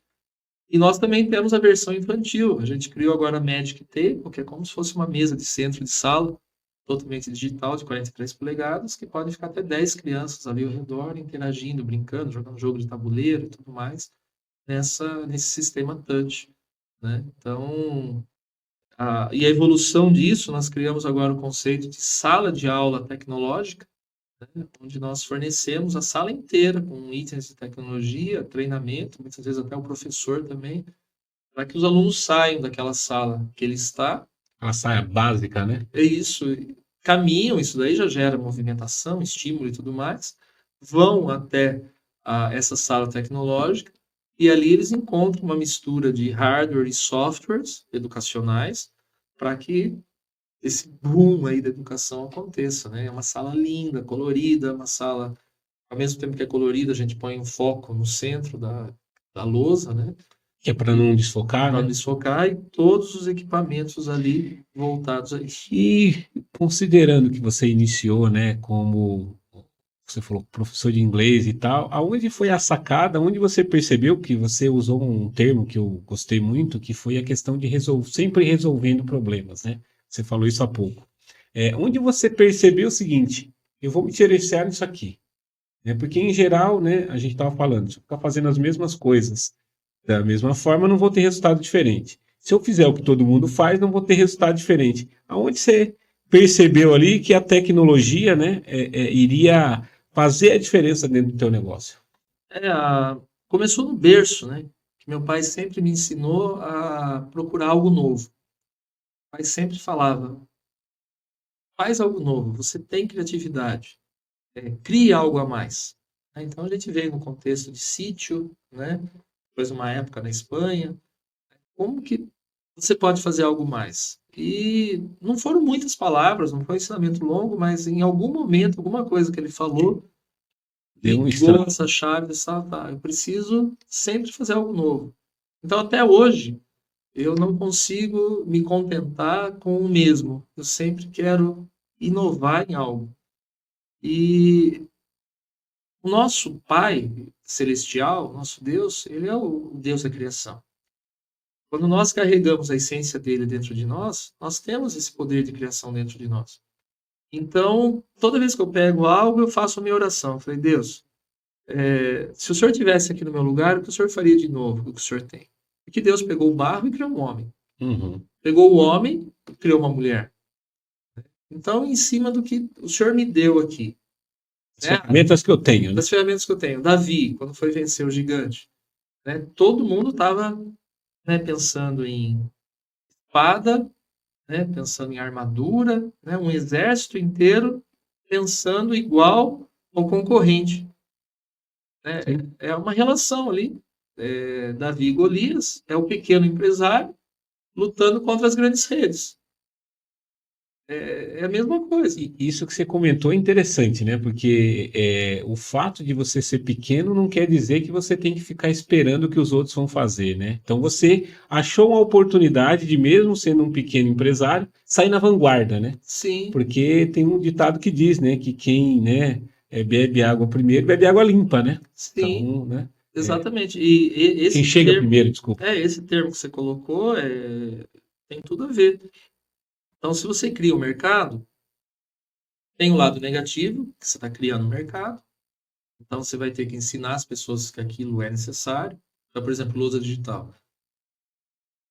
Speaker 2: E nós também temos a versão infantil. A gente criou agora a Magic Table, que é como se fosse uma mesa de centro de sala, totalmente digital, de 43 polegadas, que pode ficar até 10 crianças ali ao redor, interagindo, brincando, jogando jogo de tabuleiro e tudo mais, nesse sistema touch, né? Então, e a evolução disso, nós criamos agora o conceito de sala de aula tecnológica, onde nós fornecemos a sala inteira com itens de tecnologia, treinamento, muitas vezes até o professor também, para que os alunos saiam daquela sala que ele está.
Speaker 1: A saia básica, né?
Speaker 2: É isso, caminham, isso daí já gera movimentação, estímulo e tudo mais, vão até essa sala tecnológica e ali eles encontram uma mistura de hardware e softwares educacionais para que esse boom aí da educação aconteça, né? É uma sala linda, colorida, uma sala, ao mesmo tempo que é colorida, a gente põe um foco no centro da lousa, né?
Speaker 1: Que é para não desfocar,
Speaker 2: Para
Speaker 1: né?
Speaker 2: desfocar e todos os equipamentos ali voltados a isso.
Speaker 1: E considerando que você iniciou, né, como você falou, professor de inglês e tal, aonde foi a sacada, onde você percebeu que você usou um termo que eu gostei muito, que foi a questão de sempre resolvendo problemas, né? Você falou isso há pouco. Onde você percebeu o seguinte, eu vou me interessar nisso aqui, né? Porque em geral, né, a gente estava falando, se eu ficar fazendo as mesmas coisas da mesma forma, eu não vou ter resultado diferente. Se eu fizer o que todo mundo faz, não vou ter resultado diferente. Aonde você percebeu ali que a tecnologia, né, iria fazer a diferença dentro do teu negócio?
Speaker 2: É, começou no berço, né? Que meu pai sempre me ensinou a procurar algo novo. O pai sempre falava, faz algo novo, você tem criatividade, crie algo a mais. Então a gente veio no contexto de sítio, né? Depois uma época na Espanha. Como que você pode fazer algo mais? E não foram muitas palavras, não foi um ensinamento longo, mas em algum momento, alguma coisa que ele falou,
Speaker 1: Deu um
Speaker 2: ligou
Speaker 1: estranho.
Speaker 2: essa chave e disse, tá, eu preciso sempre fazer algo novo. Então, até hoje, eu não consigo me contentar com o mesmo. Eu sempre quero inovar em algo. E o nosso Pai Celestial, nosso Deus, ele é o Deus da criação. Quando nós carregamos a essência dele dentro de nós, nós temos esse poder de criação dentro de nós. Então, toda vez que eu pego algo, eu faço a minha oração. Eu falei, Deus, se o Senhor estivesse aqui no meu lugar, o que o Senhor faria de novo, o que o Senhor tem? Porque Deus pegou o barro e criou um homem.
Speaker 1: Uhum.
Speaker 2: Pegou o homem e criou uma mulher. Então, em cima do que o Senhor me deu aqui.
Speaker 1: As ferramentas que eu tenho, né?
Speaker 2: Das ferramentas que eu tenho. Davi, quando foi vencer o gigante, né, todo mundo estava, né, pensando em espada, né, pensando em armadura, né, um exército inteiro pensando igual ao concorrente. Né? É uma relação ali. Davi e Golias é o pequeno empresário lutando contra as grandes redes. É a mesma coisa.
Speaker 1: E isso que você comentou é interessante, né? Porque o fato de você ser pequeno não quer dizer que você tem que ficar esperando o que os outros vão fazer, né? Então você achou uma oportunidade de, mesmo sendo um pequeno empresário, sair na vanguarda, né?
Speaker 2: Sim,
Speaker 1: Porque tem um ditado que diz, né, que quem, né, bebe água primeiro, bebe água limpa, né?
Speaker 2: sim,
Speaker 1: Então, né,
Speaker 2: exatamente. E
Speaker 1: quem
Speaker 2: esse
Speaker 1: chega
Speaker 2: termo,
Speaker 1: primeiro, desculpa.
Speaker 2: esse termo que você colocou tem tudo a ver. Então, se você cria um mercado, tem o lado negativo, que você está criando um mercado. Então, você vai ter que ensinar as pessoas que aquilo é necessário. Então, por exemplo, lousa digital.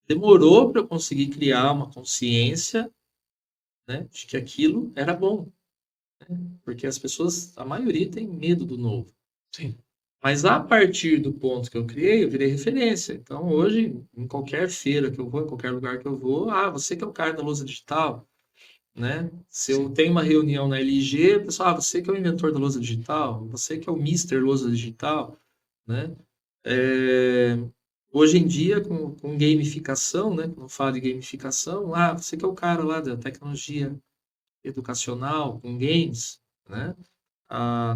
Speaker 2: Demorou para eu conseguir criar uma consciência, né, de que aquilo era bom. Né? Porque as pessoas, a maioria, tem medo do novo.
Speaker 1: Sim.
Speaker 2: Mas a partir do ponto que eu criei, eu virei referência. Então, hoje, em qualquer feira que eu vou, em qualquer lugar que eu vou, você que é o cara da lousa digital, né? Se eu tenho uma reunião na LG, o pessoal, você que é o inventor da lousa digital, você que é o Mister Lousa Digital, né? Hoje em dia, com gamificação, né? Quando eu falo de gamificação, você que é o cara lá da tecnologia educacional, com games, né?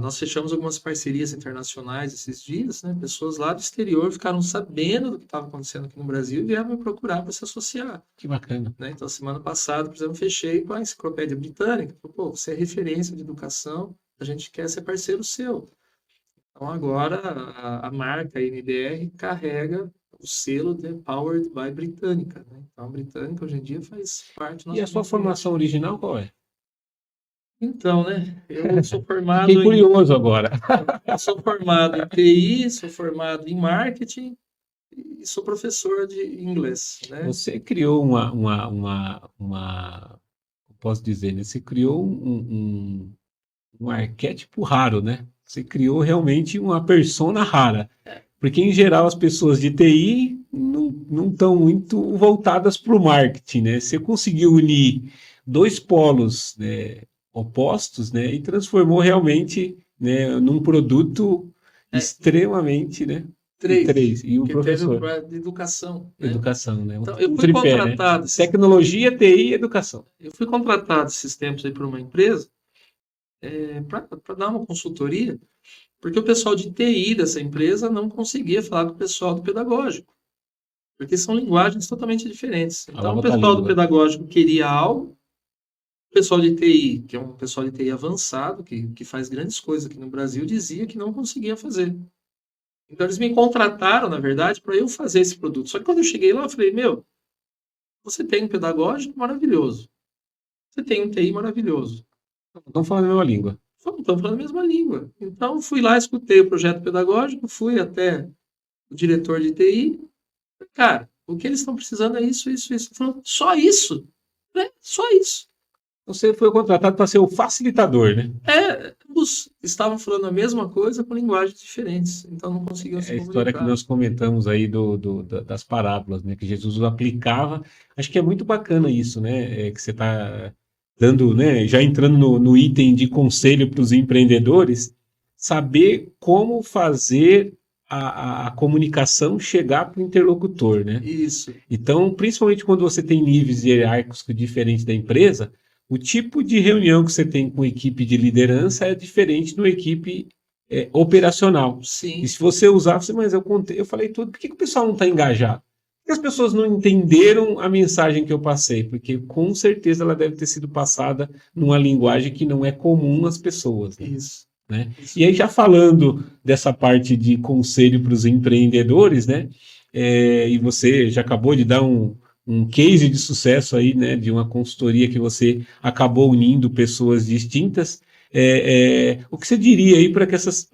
Speaker 2: Nós fechamos algumas parcerias internacionais esses dias, né? Pessoas lá do exterior ficaram sabendo do que estava acontecendo aqui no Brasil e vieram me procurar para se associar.
Speaker 1: Que bacana.
Speaker 2: Né? Então, semana passada, por exemplo, fechei com a Enciclopédia Britânica. Pô, você é referência de educação, a gente quer ser parceiro seu. Então, agora a marca MBR carrega o selo de Powered by Britânica. Né? Então, a Britânica hoje em dia faz parte do nosso
Speaker 1: E a sua formação original qual é?
Speaker 2: Então, né? Eu sou formado
Speaker 1: Fiquei curioso agora.
Speaker 2: Eu sou formado em TI, sou formado em marketing e sou professor de inglês, né?
Speaker 1: Você criou posso dizer, né? Você criou um arquétipo raro, né? Você criou realmente uma persona rara. Porque, em geral, as pessoas de TI não estão muito voltadas para o marketing, né? Você conseguiu unir dois polos, né, opostos, né? E transformou realmente, né, num produto extremamente, né?
Speaker 2: Três.
Speaker 1: E um
Speaker 2: Que teve
Speaker 1: professor.
Speaker 2: de educação, né?
Speaker 1: Educação, né?
Speaker 2: Então, eu
Speaker 1: Um
Speaker 2: fui
Speaker 1: tripé, né?
Speaker 2: contratado.
Speaker 1: Tecnologia, TI e educação.
Speaker 2: Eu fui contratado esses tempos aí por uma empresa para dar uma consultoria, porque o pessoal de TI dessa empresa não conseguia falar com o pessoal do pedagógico, porque são linguagens totalmente diferentes. Então, o pessoal do pedagógico queria algo, o pessoal de TI, que é um pessoal de TI avançado, que faz grandes coisas aqui no Brasil, dizia que não conseguia fazer. Então, eles me contrataram, na verdade, para eu fazer esse produto. Só que quando eu cheguei lá, eu falei, você tem um pedagógico maravilhoso. Você tem um TI maravilhoso.
Speaker 1: Estão falando a mesma língua.
Speaker 2: Estão falando a mesma língua. Então, fui lá, escutei o projeto pedagógico, fui até o diretor de TI. Cara, o que eles estão precisando é isso, isso, isso. Falou, só isso? Só isso.
Speaker 1: Você foi contratado para ser o facilitador, né?
Speaker 2: Ambos estavam falando a mesma coisa com linguagens diferentes, então não conseguiam se
Speaker 1: É a
Speaker 2: comunicar.
Speaker 1: história que nós comentamos aí das parábolas, né? Que Jesus aplicava. Acho que é muito bacana isso, né? Que você está dando, né? Já entrando no item de conselho para os empreendedores, saber como fazer a comunicação chegar para o interlocutor, né?
Speaker 2: Isso.
Speaker 1: Então, principalmente quando você tem níveis hierárquicos diferentes da empresa, o tipo de reunião que você tem com equipe de liderança é diferente da equipe operacional.
Speaker 2: Sim.
Speaker 1: E se você usar, mas eu falei tudo, por que o pessoal não está engajado? que as pessoas não entenderam a mensagem que eu passei? Porque com certeza ela deve ter sido passada numa linguagem que não é comum às pessoas, né?
Speaker 2: Isso,
Speaker 1: Né?
Speaker 2: isso.
Speaker 1: E aí, já falando dessa parte de conselho para os empreendedores, né? E você já acabou de dar um case de sucesso aí, né? De uma consultoria que você acabou unindo pessoas distintas. O que você diria aí para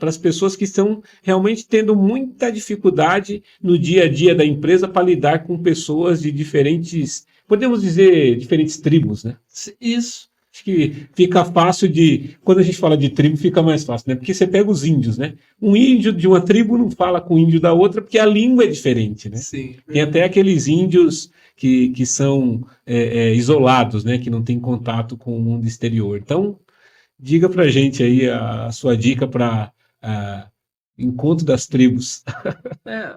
Speaker 1: as pessoas que estão realmente tendo muita dificuldade no dia a dia da empresa para lidar com pessoas de diferentes, podemos dizer, diferentes tribos, né?
Speaker 2: Isso.
Speaker 1: Acho que fica fácil de. Quando a gente fala de tribo, fica mais fácil, né? Porque você pega os índios, né? Um índio de uma tribo não fala com o índio da outra, porque a língua é diferente, né?
Speaker 2: Sim,
Speaker 1: Tem até aqueles índios que são isolados, né? Que não têm contato com o mundo exterior. Então, diga pra gente aí a sua dica para encontro das tribos.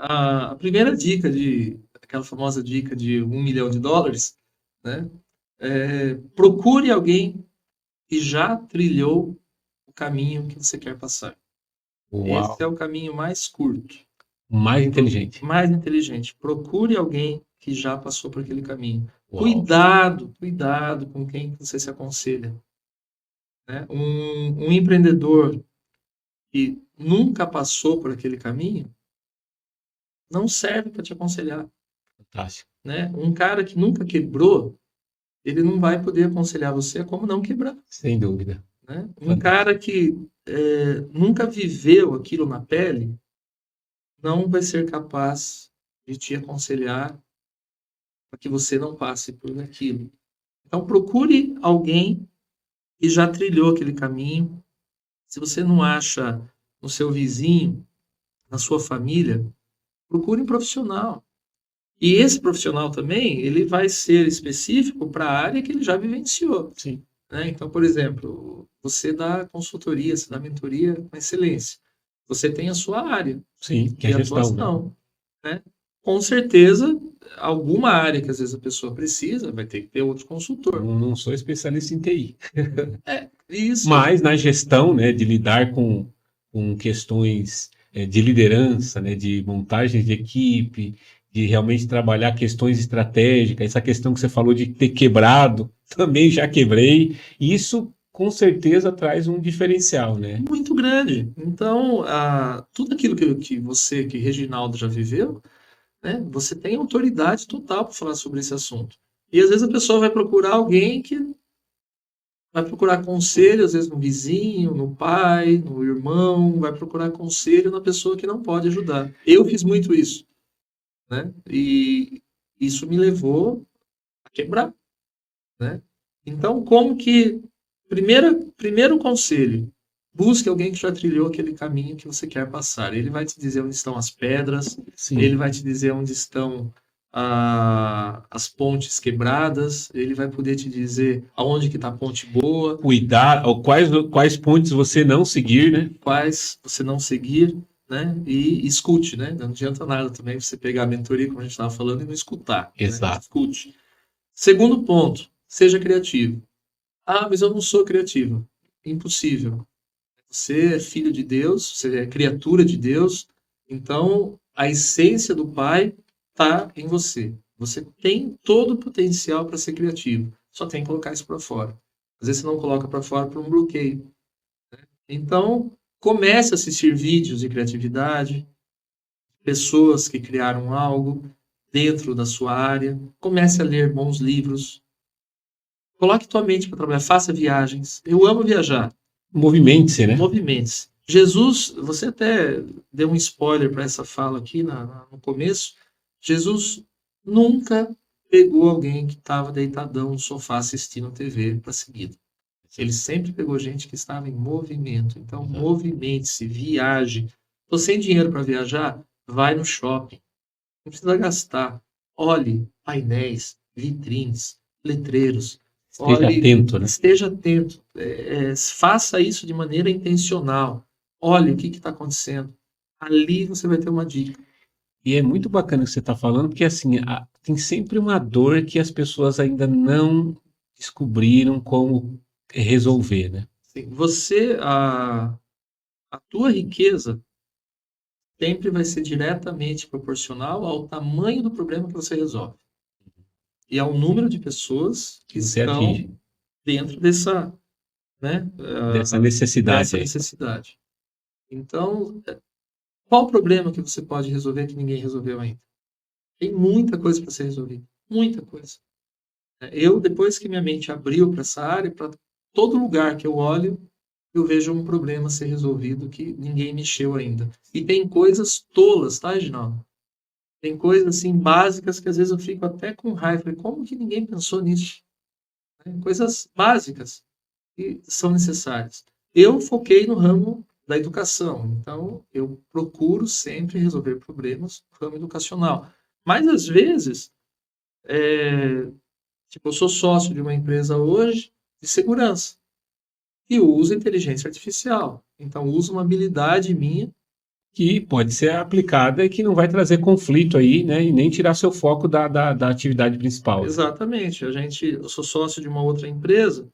Speaker 2: a primeira dica aquela famosa dica de US$ 1 milhão, né? Procure alguém que já trilhou o caminho que você quer passar.
Speaker 1: Uau!
Speaker 2: Esse é o caminho mais curto,
Speaker 1: Mais inteligente.
Speaker 2: mais inteligente. Procure alguém que já passou por aquele caminho.
Speaker 1: Uau!
Speaker 2: Cuidado com quem você se aconselha, né? Um empreendedor que nunca passou por aquele caminho não serve para te aconselhar,
Speaker 1: Fantástico.
Speaker 2: né? Um cara que nunca quebrou, ele não vai poder aconselhar você a como não quebrar,
Speaker 1: Sem dúvida.
Speaker 2: né? Um cara que nunca viveu aquilo na pele não vai ser capaz de te aconselhar para que você não passe por aquilo. Então, procure alguém que já trilhou aquele caminho. Se você não acha no seu vizinho, na sua família, procure um profissional. E esse profissional também, ele vai ser específico para a área que ele já vivenciou.
Speaker 1: Sim.
Speaker 2: Né? Então, por exemplo, você dá consultoria, você dá mentoria com excelência. Você tem a sua área
Speaker 1: Sim, que é
Speaker 2: de
Speaker 1: a gestão,
Speaker 2: atuação, né? Com certeza, alguma área que às vezes a pessoa precisa, vai ter que ter outro consultor.
Speaker 1: Não sou especialista em TI.
Speaker 2: Isso.
Speaker 1: Mas na gestão, né, de lidar com questões de liderança, né, de montagem de equipe, de realmente trabalhar questões estratégicas, essa questão que você falou de ter quebrado, também já quebrei. Isso com certeza traz um diferencial, né?
Speaker 2: Muito grande. Então, tudo aquilo que Reginaldo já viveu, né, você tem autoridade total para falar sobre esse assunto. E às vezes a pessoa vai procurar alguém que vai procurar conselho, às vezes no vizinho, no pai, no irmão, vai procurar conselho na pessoa que não pode ajudar. Eu fiz muito isso, né? E isso me levou a quebrar, né? Então, primeiro conselho, busque alguém que já trilhou aquele caminho que você quer passar. Ele vai te dizer onde estão as pedras,
Speaker 1: Sim.
Speaker 2: ele vai te dizer onde estão as pontes quebradas, ele vai poder te dizer aonde que está a ponte boa.
Speaker 1: Cuidar, ou quais pontes você não seguir, né?
Speaker 2: Quais você não seguir, né? E escute, né? Não adianta nada também você pegar a mentoria, como a gente estava falando, e não escutar.
Speaker 1: Exato.
Speaker 2: Né? Escute. Segundo ponto, seja criativo. Mas eu não sou criativo. Impossível. Você é filho de Deus, você é criatura de Deus, então a essência do Pai está em você. Você tem todo o potencial para ser criativo, só tem que colocar isso para fora. Às vezes você não coloca para fora por um bloqueio. Né? Então, comece a assistir vídeos de criatividade, pessoas que criaram algo dentro da sua área, comece a ler bons livros, coloque tua mente para trabalhar, faça viagens. Eu amo viajar.
Speaker 1: Movimente-se, né?
Speaker 2: Movimentos. Jesus, você até deu um spoiler para essa fala aqui no começo. Jesus nunca pegou alguém que estava deitadão no sofá assistindo TV para seguida. Ele sempre pegou gente que estava em movimento. Então, movimente-se, viaje. Estou sem dinheiro para viajar? Vai no shopping. Não precisa gastar. Olhe painéis, vitrines, letreiros.
Speaker 1: Esteja atento, né?
Speaker 2: Esteja atento. Faça isso de maneira intencional. Olhe o que está acontecendo. Ali você vai ter uma dica.
Speaker 1: E é muito bacana o que você está falando, porque assim, tem sempre uma dor que as pessoas ainda não descobriram como resolver, né?
Speaker 2: Sim, a tua riqueza sempre vai ser diretamente proporcional ao tamanho do problema que você resolve. E ao número de pessoas que
Speaker 1: Você
Speaker 2: estão
Speaker 1: atinge
Speaker 2: dentro dessa, né,
Speaker 1: dessa necessidade
Speaker 2: dessa
Speaker 1: aí.
Speaker 2: necessidade. Então, qual o problema que você pode resolver que ninguém resolveu ainda? Tem muita coisa para ser resolvida, muita coisa. Eu, depois que minha mente abriu para essa área, para todo lugar que eu olho, eu vejo um problema ser resolvido que ninguém mexeu ainda. E tem coisas tolas, tá, Reginaldo? Tem coisas assim básicas que às vezes eu fico até com raiva. Falei, como que ninguém pensou nisso? Coisas básicas que são necessárias. Eu foquei no ramo da educação, então eu procuro sempre resolver problemas no ramo educacional. Mas às vezes, tipo, eu sou sócio de uma empresa hoje de segurança e uso inteligência artificial. Então uso uma habilidade minha.
Speaker 1: Que pode ser aplicada e que não vai trazer conflito aí, né? E nem tirar seu foco da atividade principal.
Speaker 2: Exatamente. Eu sou sócio de uma outra empresa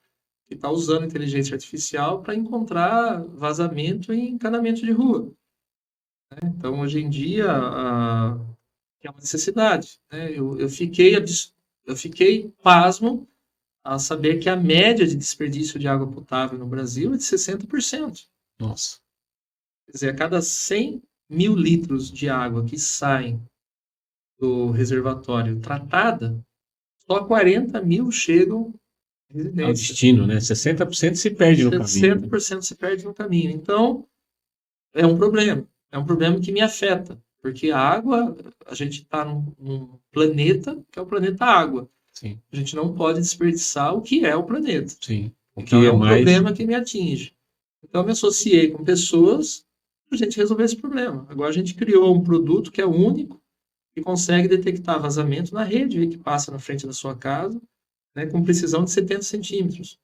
Speaker 2: que está usando inteligência artificial para encontrar vazamento em encanamento de rua. Então, hoje em dia, é uma necessidade. Né? Eu fiquei pasmo ao saber que a média de desperdício de água potável no Brasil é de 60%.
Speaker 1: Nossa.
Speaker 2: Quer dizer, a cada 100 mil litros de água que saem do reservatório tratada, só 40 mil chegam à
Speaker 1: Ao
Speaker 2: residência.
Speaker 1: destino, né? 60% se perde no caminho.
Speaker 2: 60% se perde no caminho. Então, é um problema. É um problema que me afeta. Porque a água, a gente está num planeta que é o planeta água.
Speaker 1: Sim,
Speaker 2: A gente não pode desperdiçar o que é o planeta.
Speaker 1: sim. O
Speaker 2: Então,
Speaker 1: que
Speaker 2: é
Speaker 1: é
Speaker 2: um
Speaker 1: mais.
Speaker 2: problema que me atinge. Então, eu me associei com pessoas para a gente resolver esse problema. Agora, a gente criou um produto que é único, que consegue detectar vazamento na rede que passa na frente da sua casa, né, com precisão de 70 centímetros.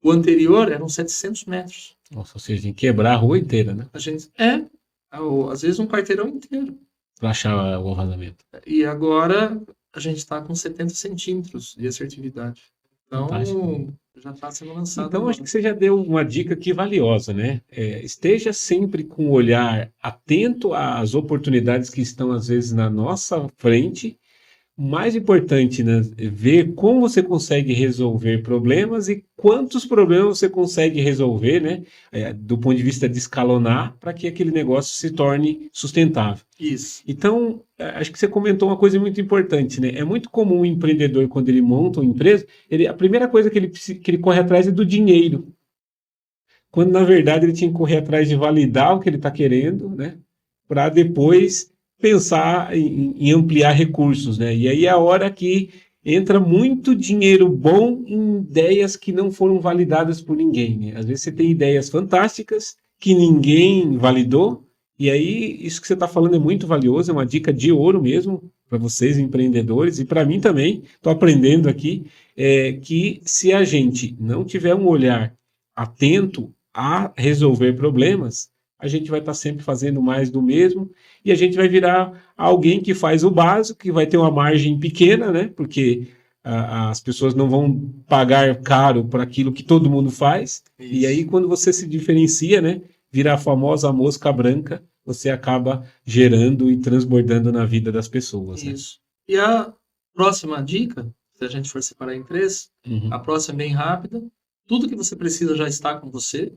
Speaker 2: O anterior eram 700 metros.
Speaker 1: Nossa, ou seja, tem que quebrar a rua inteira, né?
Speaker 2: A gente às vezes um quarteirão inteiro.
Speaker 1: Para achar o vazamento.
Speaker 2: E agora a gente está com 70 centímetros de assertividade.
Speaker 1: Fantástico.
Speaker 2: Então, já está sendo lançado
Speaker 1: Então, acho
Speaker 2: agora.
Speaker 1: que você já deu uma dica aqui valiosa, né? Esteja sempre com o olhar atento às oportunidades que estão, às vezes, na nossa frente. Mais importante, né, é ver como você consegue resolver problemas e quantos problemas você consegue resolver, né, do ponto de vista de escalonar, para que aquele negócio se torne sustentável.
Speaker 2: Isso.
Speaker 1: Então, acho que você comentou uma coisa muito importante, né? É muito comum o empreendedor, quando ele monta uma empresa, a primeira coisa que ele corre atrás é do dinheiro. Quando, na verdade, ele tinha que correr atrás de validar o que ele está querendo, né? Para depois pensar em ampliar recursos, né? E aí é a hora que entra muito dinheiro bom em ideias que não foram validadas por ninguém, né? Às vezes você tem ideias fantásticas que ninguém validou, e aí isso que você está falando é muito valioso, é uma dica de ouro mesmo para vocês empreendedores e para mim também. Estou aprendendo aqui que se a gente não tiver um olhar atento a resolver problemas, a gente vai estar sempre fazendo mais do mesmo e a gente vai virar alguém que faz o básico, que vai ter uma margem pequena, né? Porque as pessoas não vão pagar caro por aquilo que todo mundo faz.
Speaker 2: Isso.
Speaker 1: E aí, quando você se diferencia, né? Vira a famosa mosca branca, você acaba gerando e transbordando na vida das pessoas.
Speaker 2: Isso. Né? E a próxima dica, se a gente for separar em três, a próxima é bem rápida. Tudo que você precisa já está com você.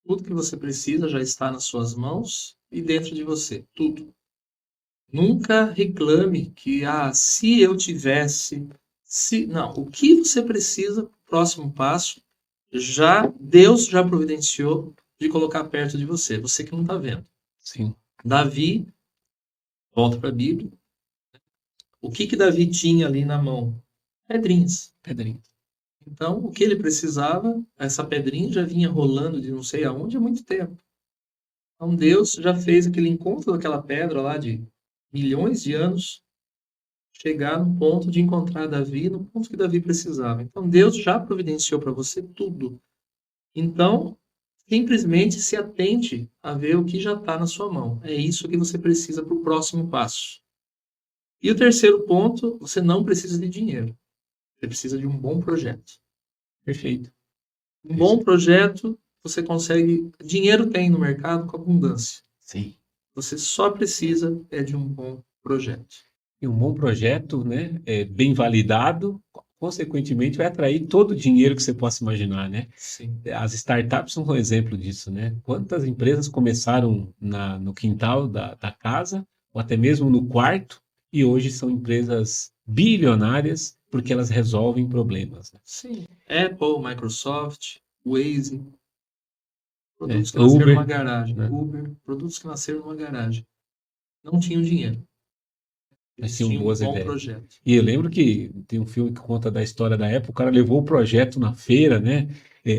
Speaker 2: Tudo que você precisa já está nas suas mãos e dentro de você. Tudo. Nunca reclame que, se eu tivesse... Não, o que você precisa, próximo passo, Deus já providenciou de colocar perto de você. Você que não está vendo.
Speaker 1: Sim.
Speaker 2: Davi, volta para a Bíblia. O que Davi tinha ali na mão? Pedrinhas. Então, o que ele precisava, essa pedrinha já vinha rolando de não sei aonde há muito tempo. Então, Deus já fez aquele encontro daquela pedra lá de milhões de anos, chegar no ponto de encontrar Davi, no ponto que Davi precisava. Então, Deus já providenciou para você tudo. Então, simplesmente se atente a ver o que já está na sua mão. É isso que você precisa para o próximo passo. E o terceiro ponto, você não precisa de dinheiro. Você precisa de um bom projeto.
Speaker 1: Perfeito.
Speaker 2: Um bom projeto, você consegue... Dinheiro tem no mercado com abundância.
Speaker 1: Sim.
Speaker 2: Você só precisa de um bom projeto.
Speaker 1: E um bom projeto, né, bem validado, consequentemente vai atrair todo o dinheiro que você possa imaginar, né?
Speaker 2: Sim.
Speaker 1: As startups são um exemplo disso, né? Quantas empresas começaram no quintal da casa, ou até mesmo no quarto, e hoje são empresas bilionárias porque elas resolvem problemas, né?
Speaker 2: Sim. Apple, Microsoft, Waze, produtos que nasceram numa
Speaker 1: Uber,
Speaker 2: garagem.
Speaker 1: né?
Speaker 2: Uber, produtos que nasceram numa garagem. Não tinham dinheiro.
Speaker 1: Mas
Speaker 2: Eles
Speaker 1: tinham
Speaker 2: tinham um
Speaker 1: boas
Speaker 2: bom
Speaker 1: ideias.
Speaker 2: projeto.
Speaker 1: E eu lembro que tem um filme que conta da história da Apple, o cara levou o projeto na feira, né?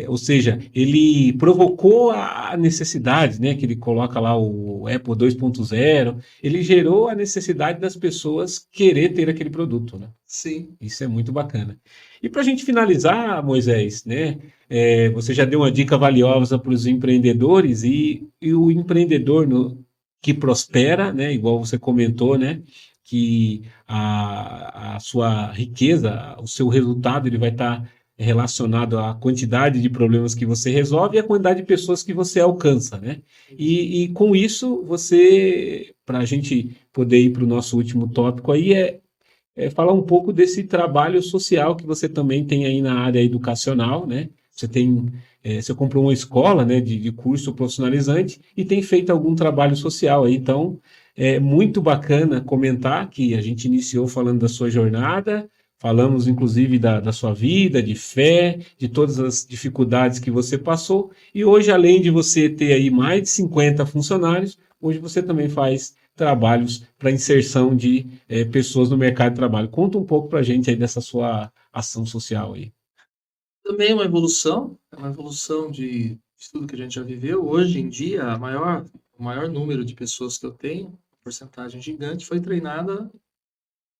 Speaker 1: Ou seja, ele provocou a necessidade, né? Que ele coloca lá o Apple 2.0, ele gerou a necessidade das pessoas querer ter aquele produto, né?
Speaker 2: Sim.
Speaker 1: Isso é muito bacana. E para a gente finalizar, Moisés, né? Você já deu uma dica valiosa para os empreendedores e o empreendedor que prospera, né? Igual você comentou, né? Que a sua riqueza, o seu resultado, ele vai estar relacionado à quantidade de problemas que você resolve e à quantidade de pessoas que você alcança, né? E com isso, para a gente poder ir para o nosso último tópico aí, falar um pouco desse trabalho social que você também tem aí na área educacional, né? Você comprou uma escola, né, de curso profissionalizante e tem feito algum trabalho social aí. Então, é muito bacana comentar que a gente iniciou falando da sua jornada, falamos inclusive da sua vida, de fé, de todas as dificuldades que você passou. E hoje, além de você ter aí mais de 50 funcionários, hoje você também faz trabalhos para inserção de pessoas no mercado de trabalho. Conta um pouco para a gente aí dessa sua ação social aí.
Speaker 2: Também é uma evolução de tudo que a gente já viveu. Hoje em dia, o maior número de pessoas que eu tenho, uma porcentagem gigante, foi treinada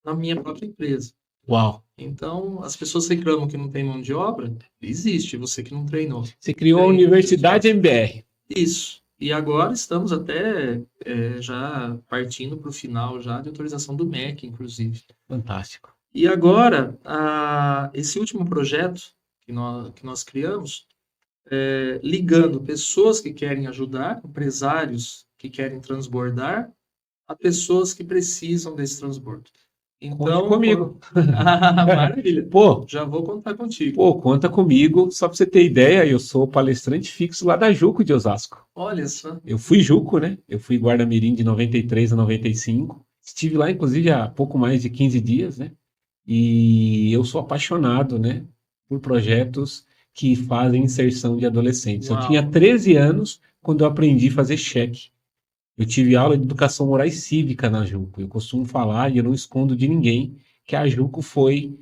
Speaker 2: na minha própria empresa.
Speaker 1: Uau!
Speaker 2: Então, as pessoas reclamam que não tem mão de obra, existe, você que não treinou.
Speaker 1: Você criou a
Speaker 2: Tem
Speaker 1: Universidade
Speaker 2: pessoas.
Speaker 1: MBR.
Speaker 2: Isso. E agora estamos até já partindo para o final já de autorização do MEC, inclusive.
Speaker 1: Fantástico.
Speaker 2: E agora, esse último projeto que nós criamos, ligando pessoas que querem ajudar, empresários que querem transbordar, a pessoas que precisam desse transbordo.
Speaker 1: Conte
Speaker 2: Então,
Speaker 1: comigo.
Speaker 2: maravilha.
Speaker 1: Pô,
Speaker 2: Já vou contar contigo.
Speaker 1: pô, conta comigo. Só para você ter ideia, eu sou palestrante fixo lá da Juco de Osasco.
Speaker 2: Olha só.
Speaker 1: Eu fui Juco, né? Eu fui guarda-mirim de 93 a 95. Estive lá, inclusive, há pouco mais de 15 dias, né? E eu sou apaixonado, né, por projetos que fazem inserção de adolescentes. Eu tinha
Speaker 2: Uau.
Speaker 1: 13 anos quando eu aprendi a fazer cheque. Eu tive aula de educação moral e cívica na Juco. Eu costumo falar, e eu não escondo de ninguém, que a Juco foi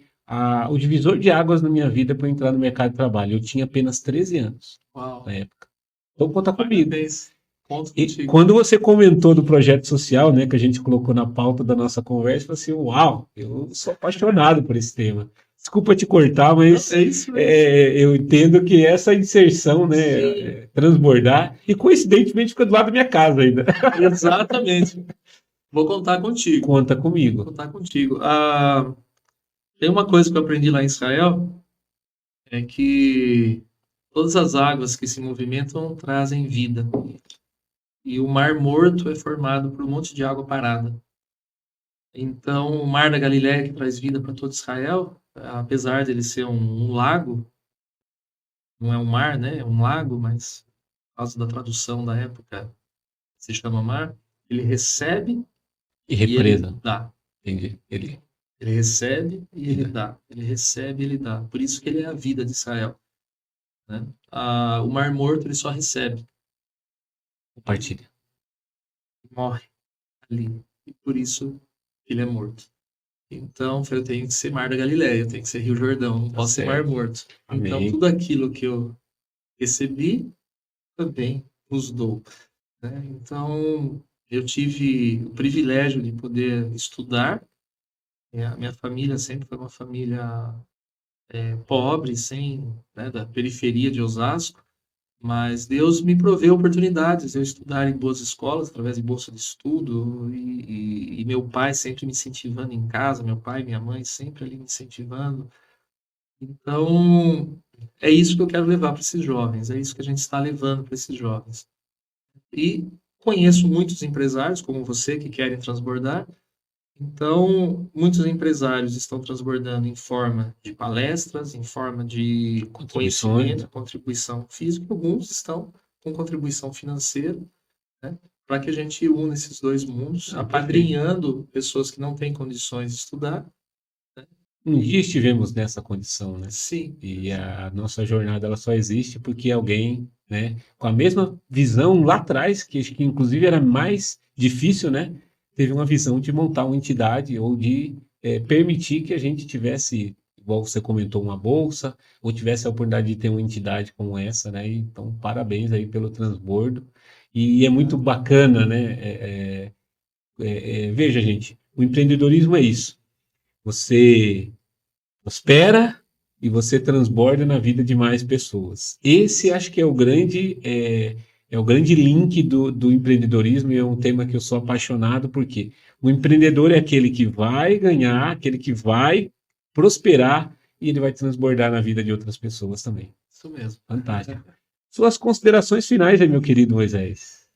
Speaker 1: o divisor de águas na minha vida para eu entrar no mercado de trabalho. Eu tinha apenas 13 anos na
Speaker 2: Uau.
Speaker 1: época. Então conta comigo.
Speaker 2: Parabéns. Conto
Speaker 1: E
Speaker 2: contigo.
Speaker 1: quando você comentou do projeto social, né, que a gente colocou na pauta da nossa conversa, eu falei assim, uau, eu sou apaixonado por esse tema. Desculpa te cortar, mas
Speaker 2: Não, é isso mesmo.
Speaker 1: eu entendo que essa inserção, né,
Speaker 2: Sim,
Speaker 1: transbordar, e coincidentemente fica do lado da minha casa ainda.
Speaker 2: exatamente. Vou contar contigo.
Speaker 1: Conta
Speaker 2: Vou
Speaker 1: comigo.
Speaker 2: contar contigo. Tem uma coisa que eu aprendi lá em Israel, é que todas as águas que se movimentam trazem vida. E o Mar Morto é formado por um monte de água parada. Então, o Mar da Galileia, que traz vida para todo Israel, apesar de ele ser um lago, não é um mar, né? É um lago, mas por causa da tradução da época se chama mar. Ele recebe
Speaker 1: E
Speaker 2: e ele
Speaker 1: represa.
Speaker 2: dá.
Speaker 1: Entendi. Ele
Speaker 2: Ele recebe e ele
Speaker 1: dá.
Speaker 2: dá. Ele recebe e ele dá. Por isso que ele é a vida de Israel, né? O Mar Morto ele só recebe,
Speaker 1: Compartilha.
Speaker 2: morre ali. E por isso ele é morto. Então, eu tenho que ser Mar da Galileia, eu tenho que ser Rio Jordão, não
Speaker 1: Tá
Speaker 2: posso ser Mar
Speaker 1: certo.
Speaker 2: Morto. Então,
Speaker 1: Amém.
Speaker 2: tudo aquilo que eu recebi, também os dou, né? Então, eu tive o privilégio de poder estudar. A minha família sempre foi uma família pobre, né, da periferia de Osasco, mas Deus me proveu oportunidades de eu estudar em boas escolas, através de bolsa de estudo, e meu pai sempre me incentivando em casa, meu pai e minha mãe sempre ali me incentivando. Então, é isso que eu quero levar para esses jovens, é isso que a gente está levando para esses jovens. E conheço muitos empresários como você que querem transbordar. Então, muitos empresários estão transbordando em forma de palestras, em forma de
Speaker 1: Contribuições.
Speaker 2: conhecimento, contribuição física, alguns estão com contribuição financeira, né? Para que a gente una esses dois mundos, apadrinhando pessoas que não têm condições de estudar.
Speaker 1: Um dia estivemos nessa condição, né?
Speaker 2: Sim,
Speaker 1: E a nossa jornada ela só existe porque alguém, né, com a mesma visão lá atrás, que acho que inclusive era mais difícil, né, teve uma visão de montar uma entidade ou de permitir que a gente tivesse, igual você comentou, uma bolsa, ou tivesse a oportunidade de ter uma entidade como essa, né? Então, parabéns aí pelo transbordo. E é muito bacana, né? Veja, gente, o empreendedorismo é isso. Você prospera e você transborda na vida de mais pessoas. Esse acho que é o grande link do empreendedorismo e é um tema que eu sou apaixonado porque o empreendedor é aquele que vai ganhar, aquele que vai prosperar e ele vai transbordar na vida de outras pessoas também.
Speaker 2: isso mesmo.
Speaker 1: Fantástico. Suas considerações finais aí, meu querido Moisés.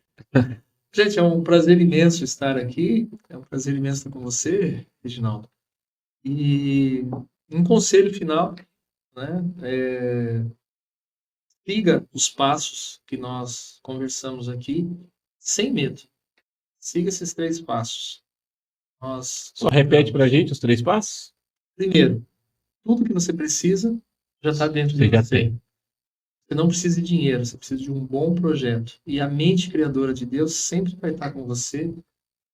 Speaker 2: Gente, é um prazer imenso estar aqui, é um prazer imenso estar com você, Reginaldo. E um conselho final, né? Siga os passos que nós conversamos aqui, sem medo. Siga esses 3 passos.
Speaker 1: Só repete para a gente os 3 passos?
Speaker 2: Primeiro, tudo que você precisa já está dentro de
Speaker 1: Você já
Speaker 2: você.
Speaker 1: tem.
Speaker 2: Você não precisa de dinheiro, você precisa de um bom projeto. E a mente criadora de Deus sempre vai estar com você,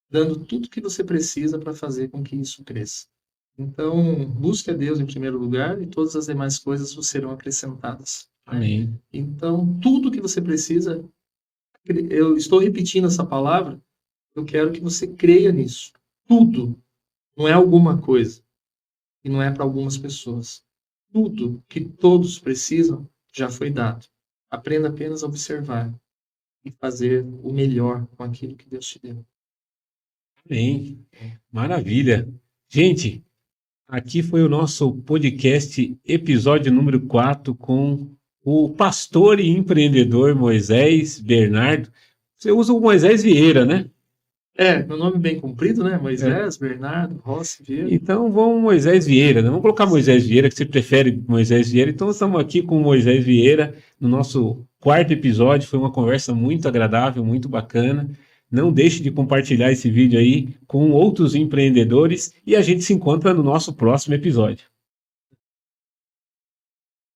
Speaker 2: dando tudo que você precisa para fazer com que isso cresça. Então, busque a Deus em primeiro lugar e todas as demais coisas vos serão acrescentadas.
Speaker 1: Amém.
Speaker 2: Então, tudo que você precisa, eu estou repetindo essa palavra, eu quero que você creia nisso. Tudo. Não é alguma coisa. E não é para algumas pessoas. Tudo que todos precisam já foi dado. Aprenda apenas a observar e fazer o melhor com aquilo que Deus te deu.
Speaker 1: Amém. Maravilha. Gente, aqui foi o nosso podcast, episódio número 4, com o pastor e empreendedor Moisés Bernardo. Você usa o Moisés Vieira, né?
Speaker 2: Meu nome é bem comprido, né? Moisés, Bernardo, Rossi, Vieira.
Speaker 1: Então vamos Moisés Vieira, né? Vamos colocar Moisés Vieira, que você prefere Moisés Vieira. Então estamos aqui com o Moisés Vieira no nosso 4º episódio. Foi uma conversa muito agradável, muito bacana. Não deixe de compartilhar esse vídeo aí com outros empreendedores e a gente se encontra no nosso próximo episódio.